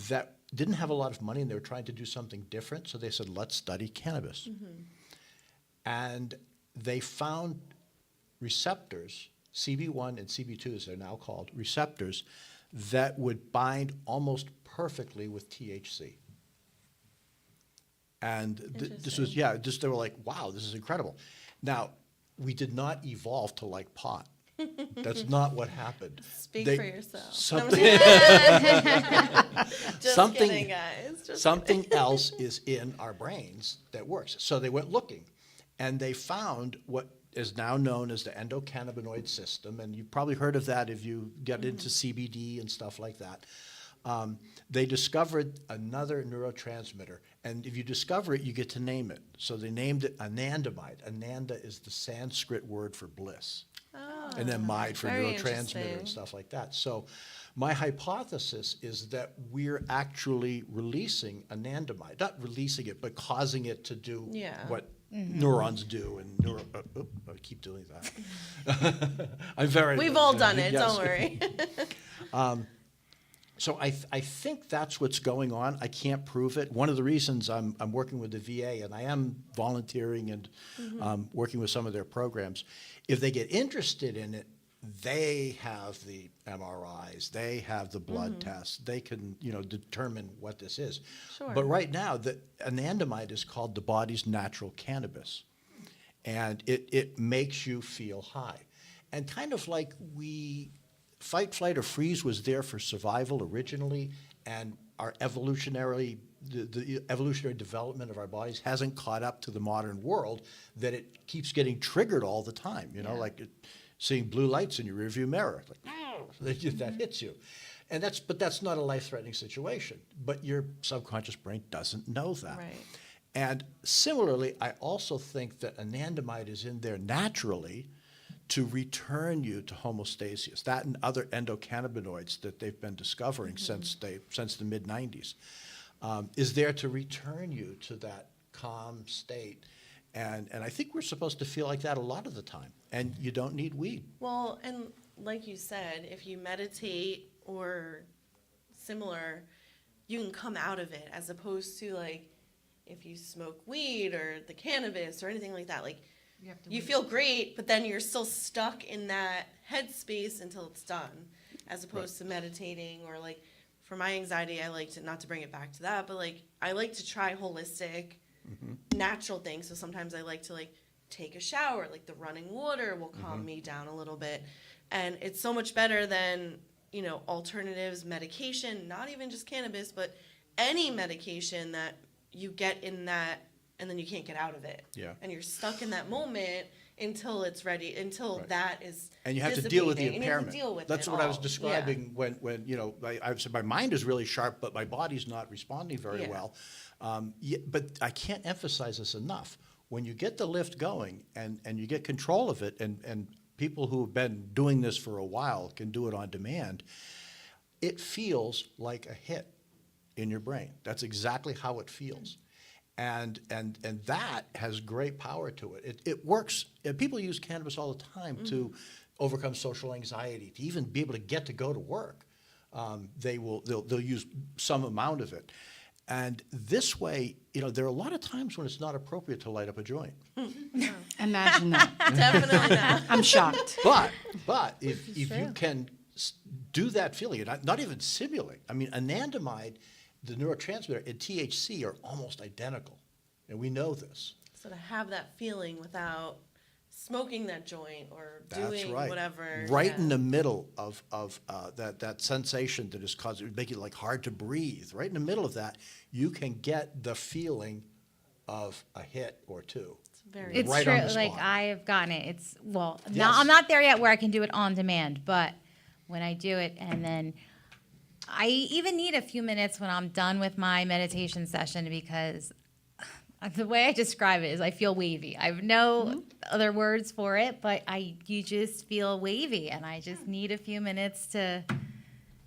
that didn't have a lot of money, and they were trying to do something different, so they said, let's study cannabis. And they found receptors, CB1 and CB2 as they're now called, receptors that would bind almost perfectly with THC. And this was, they were like, wow, this is incredible. Now, we did not evolve to like pot. That's not what happened. Speak They- for yourself. Something, Just something- kidding, guys. Just something else is in our brains that works. So they went looking, and they found what is now known as the endocannabinoid system, and you've probably heard of that if you get into CBD and stuff like that. They discovered another neurotransmitter, and if you discover it, you get to name it. So they named it anandamide. Ananda is the Sanskrit word for bliss, and then mide for very neurotransmitter interesting. and stuff like that. So my hypothesis is that we're actually releasing anandamide, not releasing it, but causing it to do Yeah. what neurons do. And I keep doing that. I'm very. We've all done it, Yes. don't worry. So I think that's what's going on. I can't prove it. One of the reasons I'm working with the VA, and I am volunteering and working with some of their programs, if they get interested in it, they have the MRIs, they have the blood tests, they can determine what this is. Sure. But right now, the anandamide is called the body's natural cannabis, and it makes you feel high, and kind of like we fight, flight, or freeze was there for survival originally, and our the evolutionary development of our bodies hasn't caught up to the modern world, that it keeps getting triggered all the time, like seeing blue lights in your rearview mirror, like that hits you. And that's not a life-threatening situation, but your subconscious brain doesn't know that. Right. And similarly, I also think that anandamide is in there naturally to return you to homeostasis. That and other endocannabinoids that they've been discovering since the mid-90s is there to return you to that calm state. And I think we're supposed to feel like that a lot of the time. And you don't need weed. Well, and like you said, if you meditate or similar, you can come out of it, as opposed to like if you smoke weed or the cannabis or anything like that. Like you feel great, but then you're still stuck in that headspace until it's done, as opposed to meditating. Or like for my anxiety, I like to, not to bring it back to that, but like I like to try holistic, natural things. So sometimes I like to like take a shower, like the running water will calm me down a little bit. And it's so much better than, alternatives, medication, not even just cannabis, but any medication that you get in that and then you can't get out of it. Yeah. And you're stuck in that moment until it's ready, until that is And you have to deal with the dissipating, and you have to impairment. deal with That's it what I was all. describing when I said my mind is really sharp, but my body's not responding very Yeah. well. But I can't emphasize this enough. When you get the lift going and you get control of it, and people who have been doing this for a while can do it on demand, it feels like a hit in your brain. That's exactly how it feels. And that has great power to it. It works. People use cannabis all the time to overcome social anxiety, to even be able to go to work. They'll use some amount of it. And this way, there are a lot of times when it's not appropriate to light up a joint. Imagine that. Definitely not. I'm shocked. But if you can do that feeling, and not even simulate. I mean, anandamide, the neurotransmitter, and THC are almost identical, and we know this. So to have that feeling without smoking that joint or That's doing right. whatever. Right in the middle of that sensation that is caused, it would make it like hard to breathe. Right in the middle of that, you can get the feeling of a hit or two. Very It's right true. on the Like spot. I have gotten it. It's Yes. I'm not there yet where I can do it on demand, but when I do it, and then I even need a few minutes when I'm done with my meditation session, because the way I describe it is I feel wavy. I have no other words for it, but you just feel wavy, and I just need a few minutes to,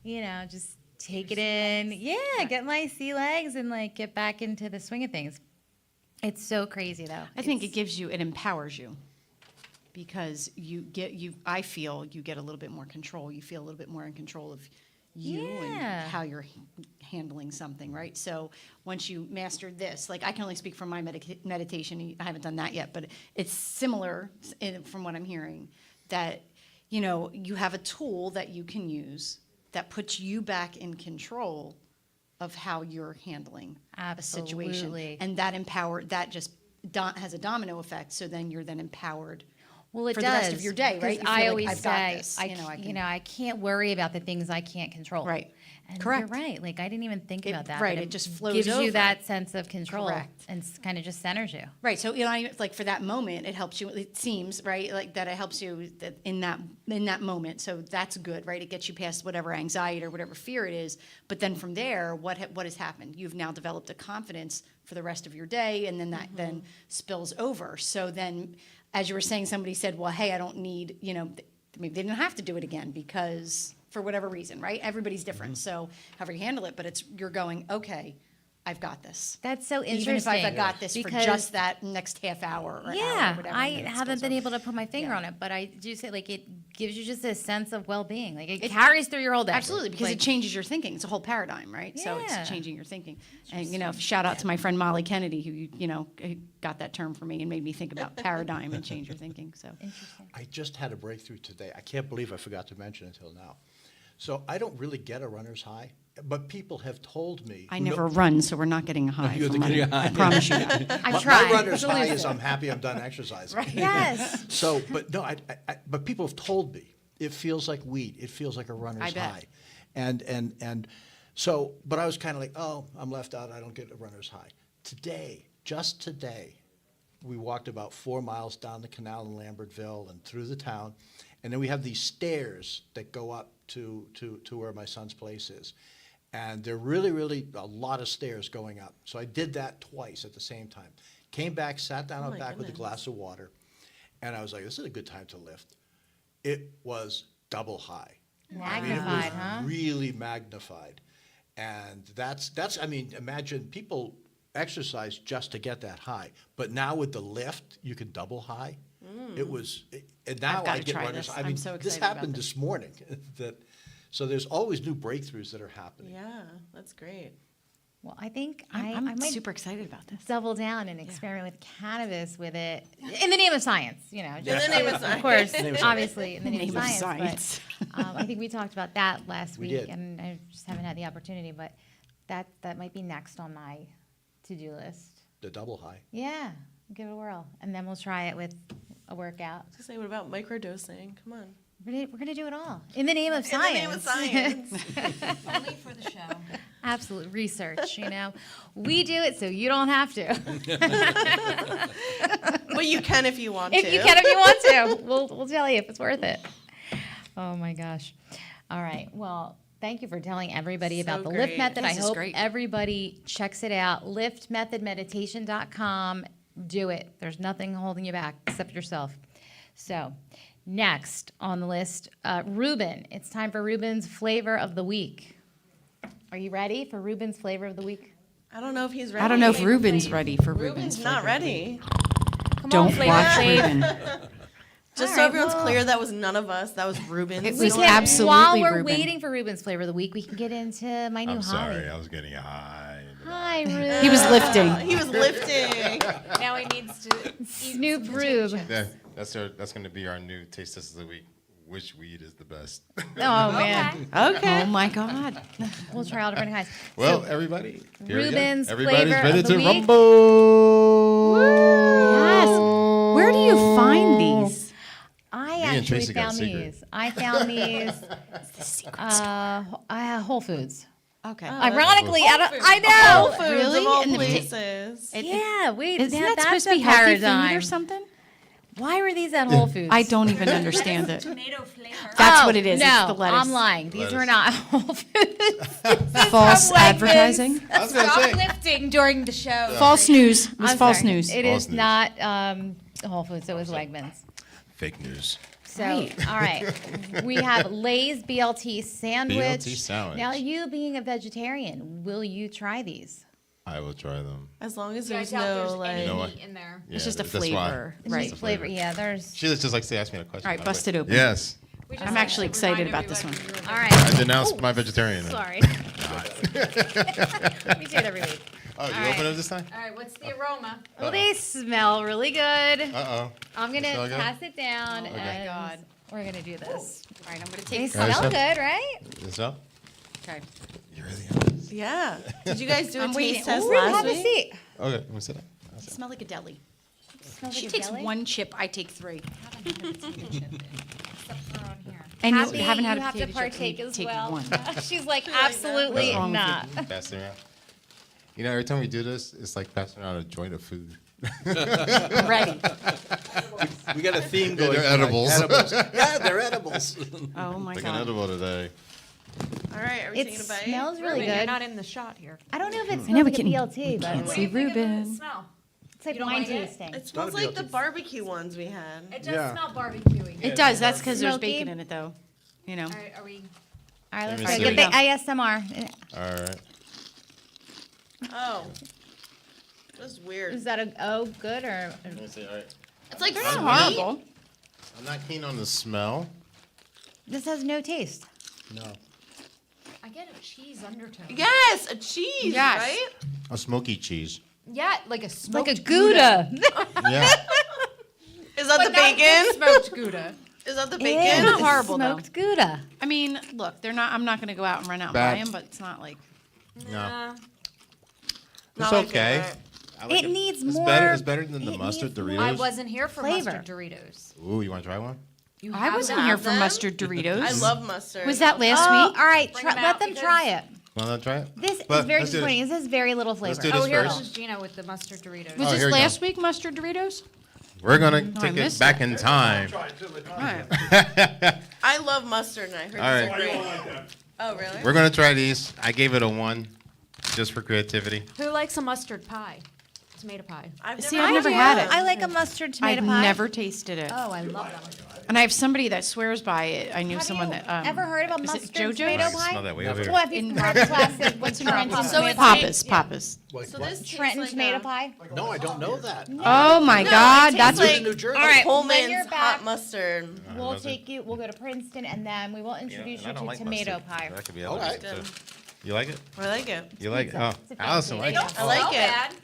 just take it in. Yeah, get my sea legs and like get back into the swing of things. It's so crazy though. I think it empowers you, because I feel you get a little bit more control. You feel a little bit more in control of you Yeah. and how you're handling something, right? So once you master this, like I can only speak from my meditation. I haven't done that yet, but it's similar from what I'm hearing, that, you have a tool that you can use that puts you back in control of how you're handling a situation. Absolutely. And that just has a domino effect. So then you're empowered. Well, it for does. the rest of your day, right? 'Cause You feel I like, always "I've got say, this," I can't worry about the things I can't control. Right. And Correct. You're right. Like I didn't even think about that. right, but it just flows gives over. you that sense of control. Correct. And kind of just centers you. Right. So, like for that moment, it helps you, it seems, right? Like that it helps you in that moment. So that's good, right? It gets you past whatever anxiety or whatever fear it is. But then from there, what has happened? You've now developed a confidence for the rest of your day, and then that then spills over. So then, as you were saying, somebody said, well, hey, I don't need, maybe they didn't have to do it again because for whatever reason, right? Everybody's different. So however you handle it, but you're going, okay, I've got this. That's so interesting. Even if I've got this for because- just that next half hour or hour, Yeah, whatever. I and then it haven't spills been over. able to put my finger Yeah. on it, but I do say like it gives you just a sense of well-being. Like it carries through your whole day. Absolutely, because Like, it changes your thinking. It's a whole paradigm, right? So Yeah. it's changing your thinking. And, shout out to my friend Molly Kennedy, who, got that term for me and made me think about paradigm and change your thinking. So Interesting. I just had a breakthrough today. I can't believe I forgot to mention it until now. So I don't really get a runner's high, but people have told me. I who know- never run, so we're not getting a high. You're from getting running. a high. I promise you that. I've My tried. runner's It's high elusive. is I'm happy I'm done exercising. Yes. So, but no, but people have told me it feels like wheat. It feels like a runner's I bet. high. And so, but I was kind of like, oh, I'm left out. I don't get a runner's high. Today, just today, we walked about 4 miles down the canal in Lambertville and through the town. And then we have these stairs that go up to where my son's place is. And they're really, really a lot of stairs going up. So I did that twice at the same time. Came back, sat down out my back with a goodness. glass of water. And I was like, this is a good time to lift. It was double high. Magnified, it was huh? really magnified. And that's I mean, imagine people exercise just to get that high. But now with the lift, you can double high. It was, and now I've gotta I get try runners. this. I I'm mean, so this excited about happened this. this morning. So there's always new breakthroughs that are happening. Yeah, that's great. Well, I think I'm I might super excited about this. double down and experiment with cannabis with it in the name of science, you know. Just, the name of of science. course, name of obviously, in the name, Name of of science. But I think we talked about that last We week, did. and I just haven't had the opportunity. But that might be next on my to-do list. The double high. Yeah, give it a whirl, and then we'll try it with a workout. To say, what about microdosing? Come on. We're gonna do it all in the name of In science. the name of science. Only for the show. Absolute research, you know. We do it so you don't have to. But you can if you want If to. you can, if you want to, we'll tell you if it's worth it. Oh my gosh! All right. Well, thank you for telling everybody So about the great. Lift Method. This I is hope great. everybody checks it out. LiftMethodMeditation.com. Do it. There's nothing holding you back except yourself. So, next on the list, Reuben. It's time for Reuben's flavor of the week. Are you ready for Reuben's flavor of the week? I don't know if he's ready. I don't know if Ruben's ready for Ruben's not ready. Come Don't on, Flavor watch Flav. Ruben. Just All so right, everyone's well- clear, that was none of us. That was Ruben's. It We was can, absolutely while we're Reuben. waiting for Reuben's flavor of the week, we can get into my new I'm hobby. sorry, I was getting high. Hi, Rube. He was lifting. He was lifting. Now he needs to eat Snoop some Rube. potato chips. That's going to be our new taste test of the week. Which weed is the best? Oh man, Oh my God. we'll try all different kinds. Well, So, everybody, here we go. Reuben's Everybody's flavor ready of the to week. rumble. Yes. Where do you find these? I and actually Tracy got a found secret. these. I found these. Whole Foods. Okay. Ironically, Whole out of, Foods. I know. Whole Foods Really? of all In the- places. Yeah, wait. Isn't now that that's supposed to a be healthy food paradigm. or something? Why were these at Whole Foods? I don't even understand it. Tomato flavor. That's Oh, what it is. No, It's the lettuce. I'm lying. These Lettuce. were not Whole Foods. False from Wegmans. advertising. I was going to Stop say. lifting during the show. False news. It was I'm false sorry. news. It False is news. not Whole Foods. It was Wegmans. Fake news. So, Right. all right. We have Lay's BLT sandwich. BLT sandwich. Now, you being a vegetarian, will you try these? I will try them. As long as Yeah, I there's doubt no there's like. any You know what? meat in there. It's Yeah, just a that's why. flavor. It's Right. just flavor. Yeah, there's. She just likes to ask me a question. All right, by the bust way. it open. Yes. We just I'm have actually to excited remind about this everybody one. we were All I right. denounced my vegetarian. Sorry. we do it every week. Oh, you All right. open it this time? All right, what's the aroma? Well, they smell really good. Uh-oh. I'm going to Smell good? pass it down Okay. and God. we're going to do this. All right, I'm going to They take smell so- good, right? This up? Okay. You really? Yeah. Did you guys do a I'm waiting. taste test Ooh, last have a week? seat. Okay, let me sit down. Smell like a deli. Smells She like a takes jelly. one chip. I take three. Except for on here. And Happy, you haven't had you a have to potato chip. partake You as take well. one. She's like, absolutely What's wrong with not. Pass it around. You know, every time we do this, it's like passing around a joint of food. Ready. We got a theme Yeah, going. they're tonight. edibles. Yeah, they're edibles. Oh my Like an God. edible today. All right, are we It taking a bite? smells really Ruben, you're good. not in the shot here. I don't know if it know, smells we like a can- BLT, but What do See you think of the Ruben. smell? it's like You don't wine like it? tasting. It smells Gotta be like the okay. barbecue ones we had. It does Yeah. smell barbecuey. It does. That's because there's Smoky. bacon in it, though. You know. All right, are we? All right, let's Let go me get see. the ASMR. All right. Oh. That's weird. Is that good or? Let me see. All right. It's like They're not sweet. horrible. I'm not keen on the smell. This has no taste. No. I get a cheese undertone. Yes, a cheese, Yes. right? A smoky cheese. Yeah, like a smoked Like a Gouda. Yeah. Is that But the not bacon? good smoked Gouda. Is that the Ew, bacon? not horrible, though. Smoked Gouda. I mean, look, they're not. I'm not going to go out and run out and Bad. buy them, but it's not like. No. Nah. It's Not my okay. favorite. I like It needs it's more- Better, it's better than the it mustard needs more- Doritos. I wasn't here for Flavor. mustard Doritos. Ooh, you want to try one? You I have wasn't them? here for them? mustard Doritos. I love mustard. Was that last Oh, week? all right. Bring 'em Let out them because- try it. Want to try it? This is But very let's do this. disappointing. This is very little flavor. do this Oh, here first. comes Gina with the mustard Doritos. Was Oh, this here we go. last week, mustard Doritos? We're gonna I take it missed back in time. Right. I love mustard, and I heard All these right. are great. Oh, really? We're gonna try these. I gave it a 1, just for creativity. Who likes a mustard pie? Tomato pie. See, I've never had it. I like a mustard tomato I've pie. never tasted it. Oh, I love them. And I have somebody that swears by it. I knew Have someone you that. ever heard of a is it mustard JoJo's? tomato I can pie? smell that way over here. Well, if you've heard the classic, what's Trenton So it's Papa's, Papa's. Like So what? this tastes Trenton like tomato a- pie? No, I don't know that. Oh my No, God, it that's tastes in like New Jersey. All right, when Coleman's you're hot back, mustard. we'll does it? take you, we'll go to Princeton, and then we will introduce you to tomato pie. That could be All right. too. You like it? I like it. You like it? Oh, It's a Allison fancy. likes it. I like Smell it. bad.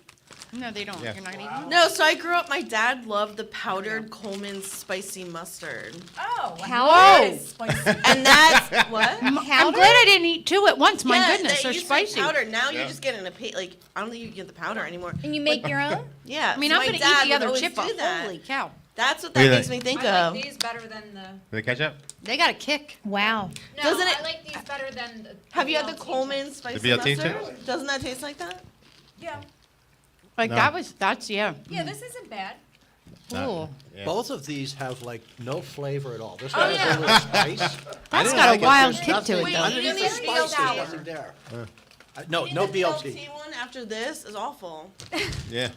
No, they don't. Yeah. You're not eating. No, so I grew up, my dad loved the powdered Coleman's spicy mustard. Oh, How- is spicy. And that's, what? I'm glad I didn't eat 2 at once. My Yeah, goodness, that they're used to be spicy. powder. Now Yeah. you just get in a like, I don't think you can get the powder anymore. And you make your own? Yeah. I mean, so I'm my gonna dad eat the would other always chip. do that. Holy cow! That's what What do that you makes me think I of. like these better than the. The ketchup? They got a kick. Wow. No, Doesn't it- I like these better than the. Have you had the BLT Coleman's chips. spicy The BLT mustard? chips? Doesn't that taste like that? Yeah. Like No. that's yeah. Yeah, this isn't bad. Cool. Yeah. Both of these have like no flavor at all. This Oh, one has yeah. a little spice. That's didn't got a like it. wild There's kick to nothing it, Wait, though. you Underneath the need spice, BLT. there's nothing there. No, Eating no the BLT. one after this is awful. Yeah.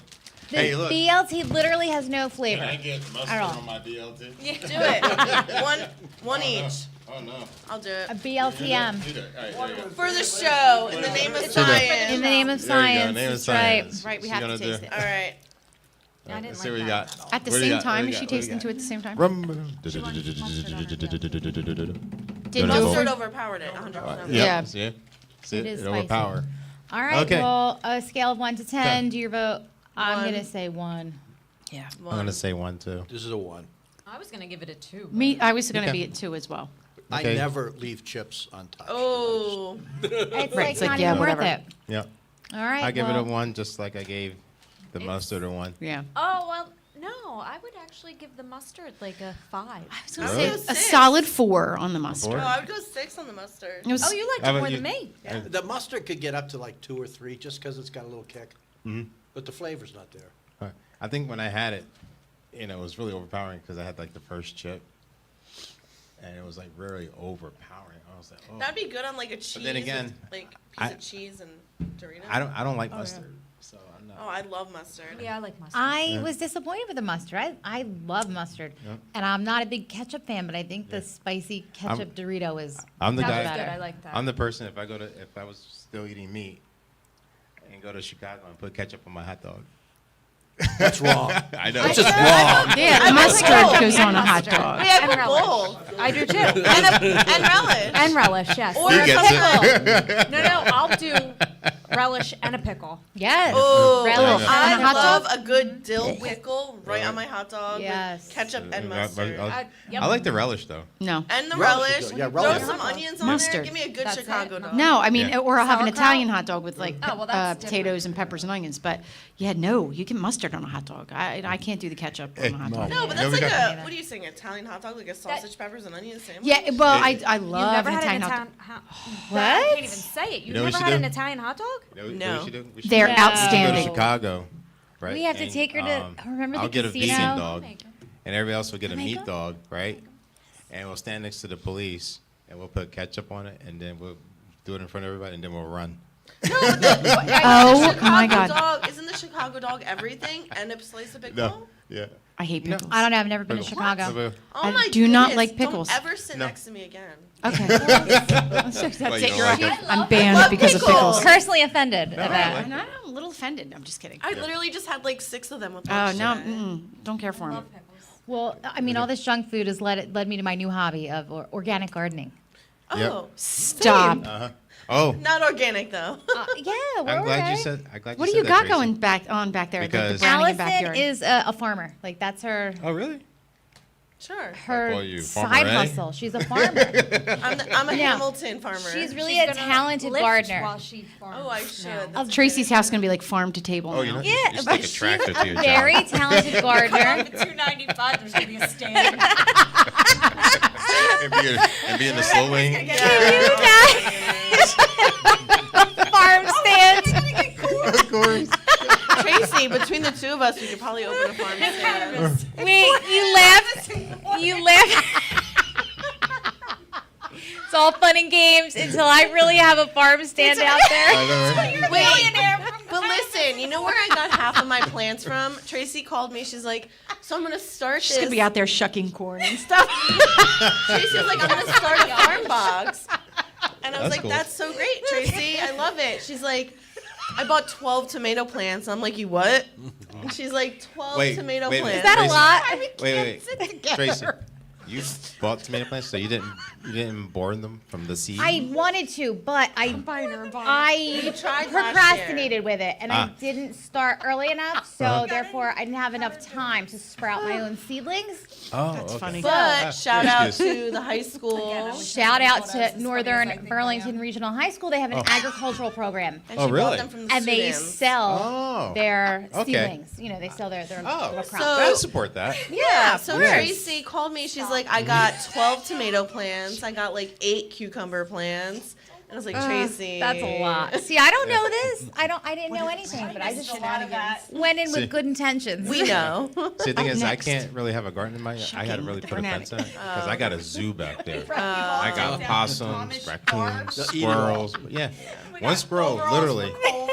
The Hey, look. BLT literally has no flavor. get At all. my BLT? Do it. one each. Oh, no. I'll do A it. BLTM. For the show, in the name of In science. the name of There you go, science. name of That's right. science. Right, we She have to gonna taste do- it. All right. I didn't Let's see like what you that got. at all. At the What do you same got? time, What is do she you got? tasting to it at the same time? Did Mustard you? overpowered it, 100%. Yeah. Yeah. See? See It it? is It spicy. overpower. All right. Okay. Well, a scale of 1 to 10. Do your vote. I'm One. gonna say 1. Yeah. I'm gonna say 1 too. This is a 1. I was gonna give it a 2. Me, I was gonna Okay. be at 2 as well. I Okay. never leave chips untouched. Oh. It's Right, like it's like, not yeah, even worth whatever. it. Yeah. All right. I give it well, a 1, just like I gave the mustard a 1. Yeah. Oh well, no. I would actually give the mustard like a 5. I was gonna Really? say a solid 4 on the mustard. Four? Oh, I would go 6 on the mustard. It was, Oh, you liked How it about more you? than me. The mustard could get up to like 2 or 3 just because it's got a little kick. Mhm. But the flavor's not there. Right. I think when I had it, it was really overpowering because I had like the first chip, and it was like really overpowering. I was like, oh. That'd be good on like a cheese. then again, like piece I- of cheese and Doritos. I don't like mustard, so I'm not. Oh, I love mustard. Yeah, I like mustard. I Yeah. was disappointed with the mustard. I love mustard. Yeah. And I'm not a big ketchup fan, but I think the Yeah. spicy ketchup Dorito is I'm the That was guy. good. I like that. I'm the person. If I was still eating meat, and go to Chicago and put ketchup on my hot dog. That's wrong. I know. That's just wrong. yeah, the mustard goes on a hot dog. Yeah, I And put relish. both. I do too. And relish. And relish, yes. Or He a gets pickle. No, I'll do relish and a pickle. yes. Oh, Relish I on a hot love dog. a good dill pickle right on my hot dog Yes. with ketchup and mustard. Yep. I like the relish though. No. And the Relish is relish. good. Yeah, Throw relish. some onions on Mustard. there. Give me a good That's Chicago it. dog. No, I mean, Yeah. or I'll have an Sauerkraut? Italian hot dog with like Oh, well, that's potatoes and peppers and onions. But yeah, no, you can mustard on a hot dog. I can't do the ketchup on a hot dog. No, but Yeah, that's we like got- what are you saying? Italian hot dog, like a sausage, peppers, and onion sandwich? Yeah, well, I You've love never an had Italian an hot dog. Italian What? I can't even say it. You've You know what we never should had an do? Italian hot dog? You know what No. we should do? We should They're No. go to outstanding. Chicago, right? We have to And, take her to- remember the I'll get casino? a vegan dog, and everybody else will get a Jamaica? meat dog, right? And we'll stand next to the police, and we'll put ketchup on it, and then we'll do it in front of everybody, and then we'll run. Oh my God, Dog, isn't the Chicago dog everything and a slice of pickle? Yeah. I hate No. pickles. I don't know. I've never been to Pickle. Chicago. Oh I my do not goodness, like pickles. Don't ever sit No. next to me again. Okay, that's it. Well, you You're don't like right. it? I'm banned love because of pickles. pickles. Personally offended at I that. like I'm a little offended. I'm just kidding. I literally just had like 6 of them with Oh lunch no, today. don't care for them. Well, I mean, all this junk food has led me to my new hobby of organic gardening. Oh, Stop. Uh-huh. Oh, not organic though. Yeah, we're I'm glad okay. you said. I'm glad What do said you that, got Tracy. going back there? Like the Because- brownie in Allison backyard. is a farmer. Like that's her Oh, really? Sure. her call you Farmer side A. hustle. She's a farmer. I'm a Yeah. Hamilton farmer. She's really She's a gonna talented lift gardener. While she farms Oh, I should. now. That's a Tracy's good house gonna be like farm to table Oh, now. you know, Yeah, you just but take a she's tractor to a your very job. talented gardener. $2.95. There's gonna be a stand. And be in the slow lane. Farm stand. Of course. Tracy, between the two of us, we could probably open a farm stand. Wait, you laughed. You laughed. It's all fun and games until I really have a farm stand out there. I know, right? Wait, but listen, you know where I got half of my plants from? Tracy called me. She's like, so I'm going to start She's this. gonna be out there shucking corn and stuff. Tracy was like, I'm going to start a farm box. And I was That's like, cool. that's so great, Tracy. I love it. She's like, I bought 12 tomato plants. I'm like, you what? And she's like, 12 tomato plants. Is that a Tracy. lot? Wait. Tracy, you bought tomato plants, so you didn't born them from the seed? I wanted to, but I tried last procrastinated with it, and I Ah. didn't start early enough, so therefore I didn't have enough time to sprout my own seedlings. Oh, That's okay. funny. But shout out Excuse. to the high school. Shout out to Northern Burlington Regional High School. They have an agricultural program, And Oh, she really? bought them from the and they students. sell Oh. their Okay. seedlings. You know, they sell their Oh, little So- crops. I support that. Yeah, so course. Tracy called me. She's like, I got 12 tomato plants. I got like 8 cucumber plants. And I was like, Tracy. That's a lot. See, I don't know this. I didn't know anything, but I just went in See. with good intentions. We know. See, the thing is, I next. can't really have a garden in my yard. I got to really the put a fanatic. fence in it because I got a zoo back there. I got possums, raccoons, They'll eat it all. squirrels. Yeah, one squirrel literally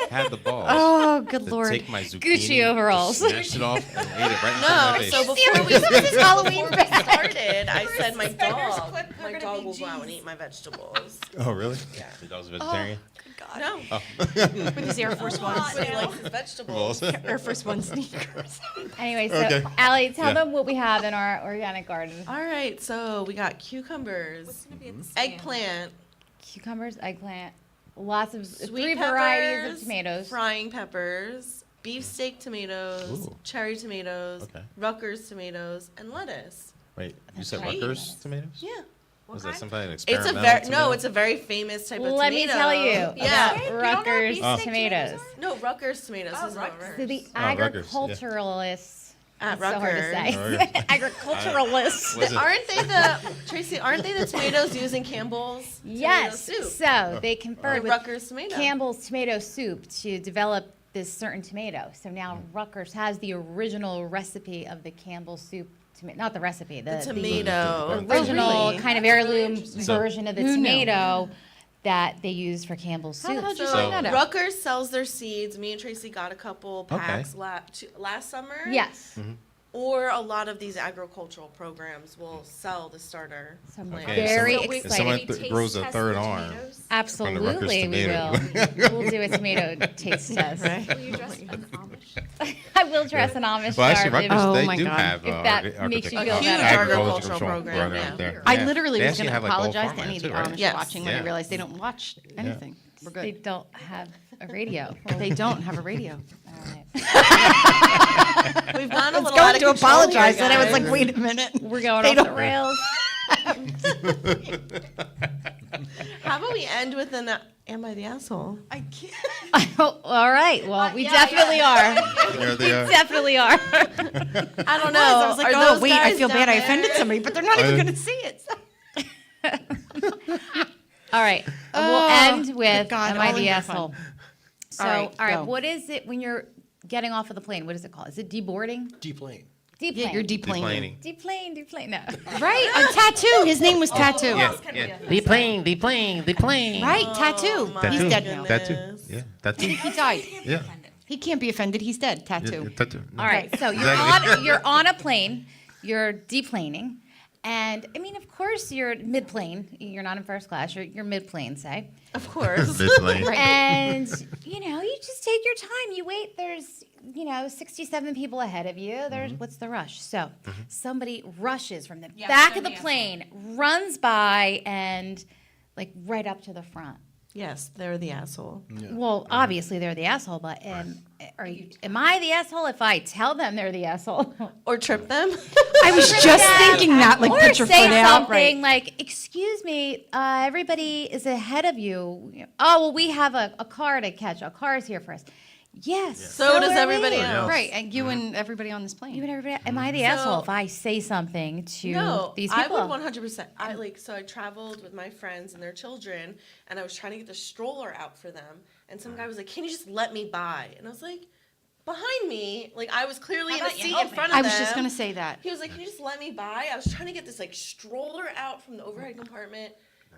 had the balls Oh, good to lord. take my zucchini, Gucci overalls. just snatched it off and ate it right in front of my No, face. so before we started, I said my dog will go out and eat my vegetables. Oh, really? Yeah. Your dog's a vegetarian? No, With his Air Force Ones. but he likes his vegetables. Balls. Air Force One sneakers. Anyway, so Okay. Allie, tell Yeah. them what we have in our organic garden. All right, so we got cucumbers, eggplant, Cucumbers, eggplant, lots of sweet 3 peppers, varieties of tomatoes. frying peppers, beefsteak tomatoes, Ooh. cherry tomatoes, Okay. Rutgers tomatoes, and lettuce. Wait, you said Right. Rutgers tomatoes? Yeah. Was that some kind of It's experimental a very tomato? it's a very famous type of Let tomato. me tell you Yeah. about Rutgers Oh. tomatoes. No, Rutgers tomatoes. Is what So the Oh, Rutgers, yeah. agriculturalists, at it's so hard to Rutgers. say, Rutgers. agriculturalists. Was it? Aren't they the Tracy? Aren't they the tomatoes used in Campbell's Yes, tomato soup? so they The conferred with Rutgers tomato. Campbell's tomato soup to develop this certain tomato. So now Rutgers has the original recipe of the Campbell's soup tomato, not the recipe, The tomato. original Really? kind of heirloom version of the Who knew? tomato that they use for Campbell's How the soup. hell did you So find that out? Rutgers sells their seeds. Me and Tracy got a couple Okay. packs last summer. Yes. Or a lot of these agricultural programs will sell the starter. So I'm plant. very someone- if excited. someone grows a third arm. Absolutely, we will. tomato. We'll do a tomato taste test. Will you dress an Amish? I will dress an Amish Well, actually, garden. Rutgers, Oh they my do God. have If that makes you feel A huge better. agricultural program, yeah. there. I Yeah. literally They was actually going to have, like, old apologize to farmland any of the too, right? Amish Yes. watching when I Yeah. realized they don't watch anything. We're They good. don't have a radio. They don't have a radio. All right. We've gone a I was little out going of to control apologize, here, and I was guys. like, wait a minute. We're going They off the don't- rails. How about we end with an "Am I the asshole"? I can't. Oh, all right. Well, we definitely are. There they are. Definitely are. I don't know. I was like, Are oh, those wait, I guys feel down bad I there? offended somebody, but they're not even going to see it. All right. We'll Oh, end with good God, Am I all in the good asshole? fun. So, All all right, right. go. What is it when you're getting off of the plane? What is it called? Is it deboarding? Deplane. Deplane. Yeah, you're deplaning. Deplaning. Deplane. No. Right? On Tattoo. His name was Tattoo. Yeah, yeah. Deplane. Right? Tattoo. my He's dead now. goodness. Yeah, tattoo. He died. Yeah. He can't be offended. He's dead. Yeah, Tattoo. tattoo. All right. So Exactly. you're on a plane. You're deplaning. And I mean, of course, you're mid-plane. You're not in first class. You're mid-plane, say. Of course. Deplane. And, you just take your time. You wait. There's, 67 people ahead of you. There's, what's the rush? So somebody rushes from the back of the plane, runs by, and like right up to the front. Yes, they're the asshole. Well, obviously they're the asshole, but am I the asshole if I tell them they're the asshole? Or trip them. I was just thinking that. Like, Or put your say foot out. something Right. like, "Excuse me, everybody is ahead of you. Oh, well, we have a car to catch. A car is here for us." Yes. So does are everybody we. else. Right, and you and everybody on this plane. You and everybody. Am I the asshole if I say something to No, these I people? would 100%. So I traveled with my friends and their children, and I was trying to get the stroller out for them, and some guy was like, "Can you just let me by?" And I was like, behind me, like I was clearly How in a about you seat help in me? front of I them. was just gonna say that. He was like, "Can you just let me by?" I was trying to get this like stroller out from the overhead compartment,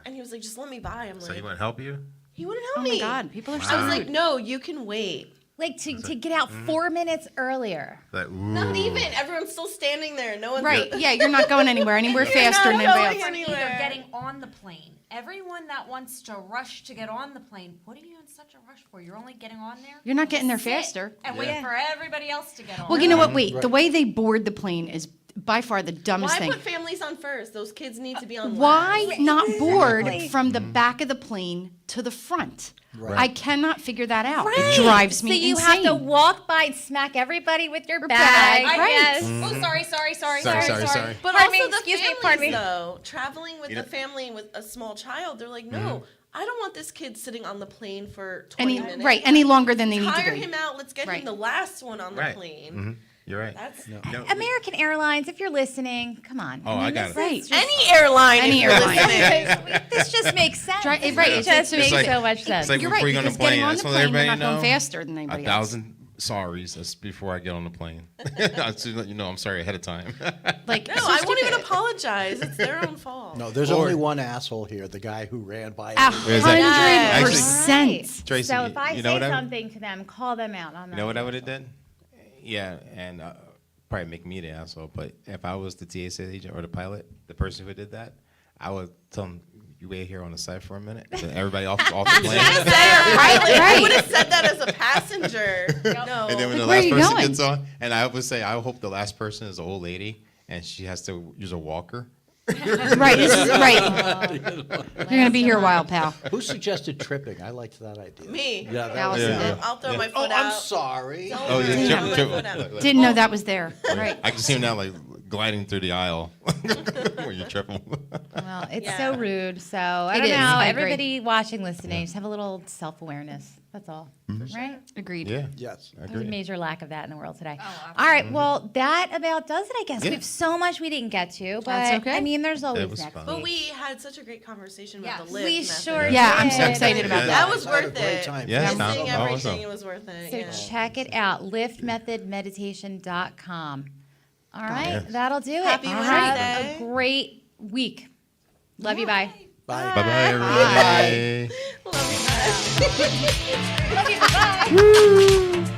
and he was like, "Just let me by." I'm So like, he wouldn't help you? he wouldn't help Oh me. my God, people are so I was rude. like, "No, you can wait." Like to get out 4 minutes earlier. Like, ooh. Not even. Everyone's still standing there. No one's Right, yeah, you're not going anywhere faster than not anybody going else. anywhere. Either getting on the plane. Everyone that wants to rush to get on the plane, what are you in such a rush for? You're only getting on there? You're not getting there Sit faster. And wait for everybody else to get on. Well, you know what? Wait, the way they board the plane is by far the dumbest Why thing. put families on first? Those kids need to be on Why last. not board Exactly. from the back of the plane to the front? Right. I cannot figure that out. Right. It drives me So you insane. have to walk by and smack everybody with your bag, bag. right. Yes. Oh, sorry. Sorry. But Pardon also me, the excuse me, families, pardon me. though, traveling with You the know- family with a small child, they're like, no, I don't want this kid sitting on the plane for 20 minutes. Right, any longer than they need to Tire be. him out. Let's get Right. him the last one on the Right. plane. Mhm. You're right. That's No. American Airlines, if you're listening, come on. Oh, I got this it. Right. is just- any airline. Any if you're airline. listening. this just makes sense. Right, It right, it's just like- makes like- so much sense. It's like You're before right, you go on the because getting plane, on I the just want plane, everybody you're to not know. going faster than anybody else. 1,000 sorries that's before I get on the plane. Just to let you know, I'm sorry ahead of time. Like, No, so I won't even stupid. apologize. It's their own fault. No, there's Or- only one asshole here, the guy who ran by. A everybody. Is that- 100%. Tracy, so if I you know say what I would- something to them, call them out on that. You know what I would have done? Yeah, and probably make me the asshole, but if I was the TSA agent or the pilot, the person who did that, I would tell them, you wait here on the side for a minute, and then everybody off the plane. I would have said that as a passenger. No. And then when the Where are last you person going? gets on, and I would say, I hope the last person is an old lady, and she has to use a walker. Right, this is right. You're going to be here a while, pal. Who suggested tripping? I liked that idea. Me. Yeah, that was Allison good. did. I'll throw my Oh, foot I'm out. sorry. Don't Oh, worry, yeah, I'll trip, throw my foot out. Didn't know that was there. Right. I can see him now, like, gliding through the aisle when you're tripping. Well, it's Yeah. so rude. So I It don't is, know. I agree. Everybody watching, listening, just have a little self-awareness. That's all. Right? Agreed. Yeah, Yes. I There's a agree. major lack of that in the world today. Oh, All right. Well, that about does it, I guess. Yeah. We have so much we didn't get to, but That's okay. I mean, there's always was next fun. week. But we had such a great conversation about Yes. the lift We method. sure Yeah, I'm so did. excited about Yeah. that. That was I had a worth great it. time. Yeah, Missing no, everything, awesome. it was worth it. So yeah. check it out, liftmethodmeditation.com. All right, Yeah. that'll do it. Happy Have Wednesday. a great week. Love you. Bye. Bye. Bye-bye, everybody. Love you guys. Love you. Bye.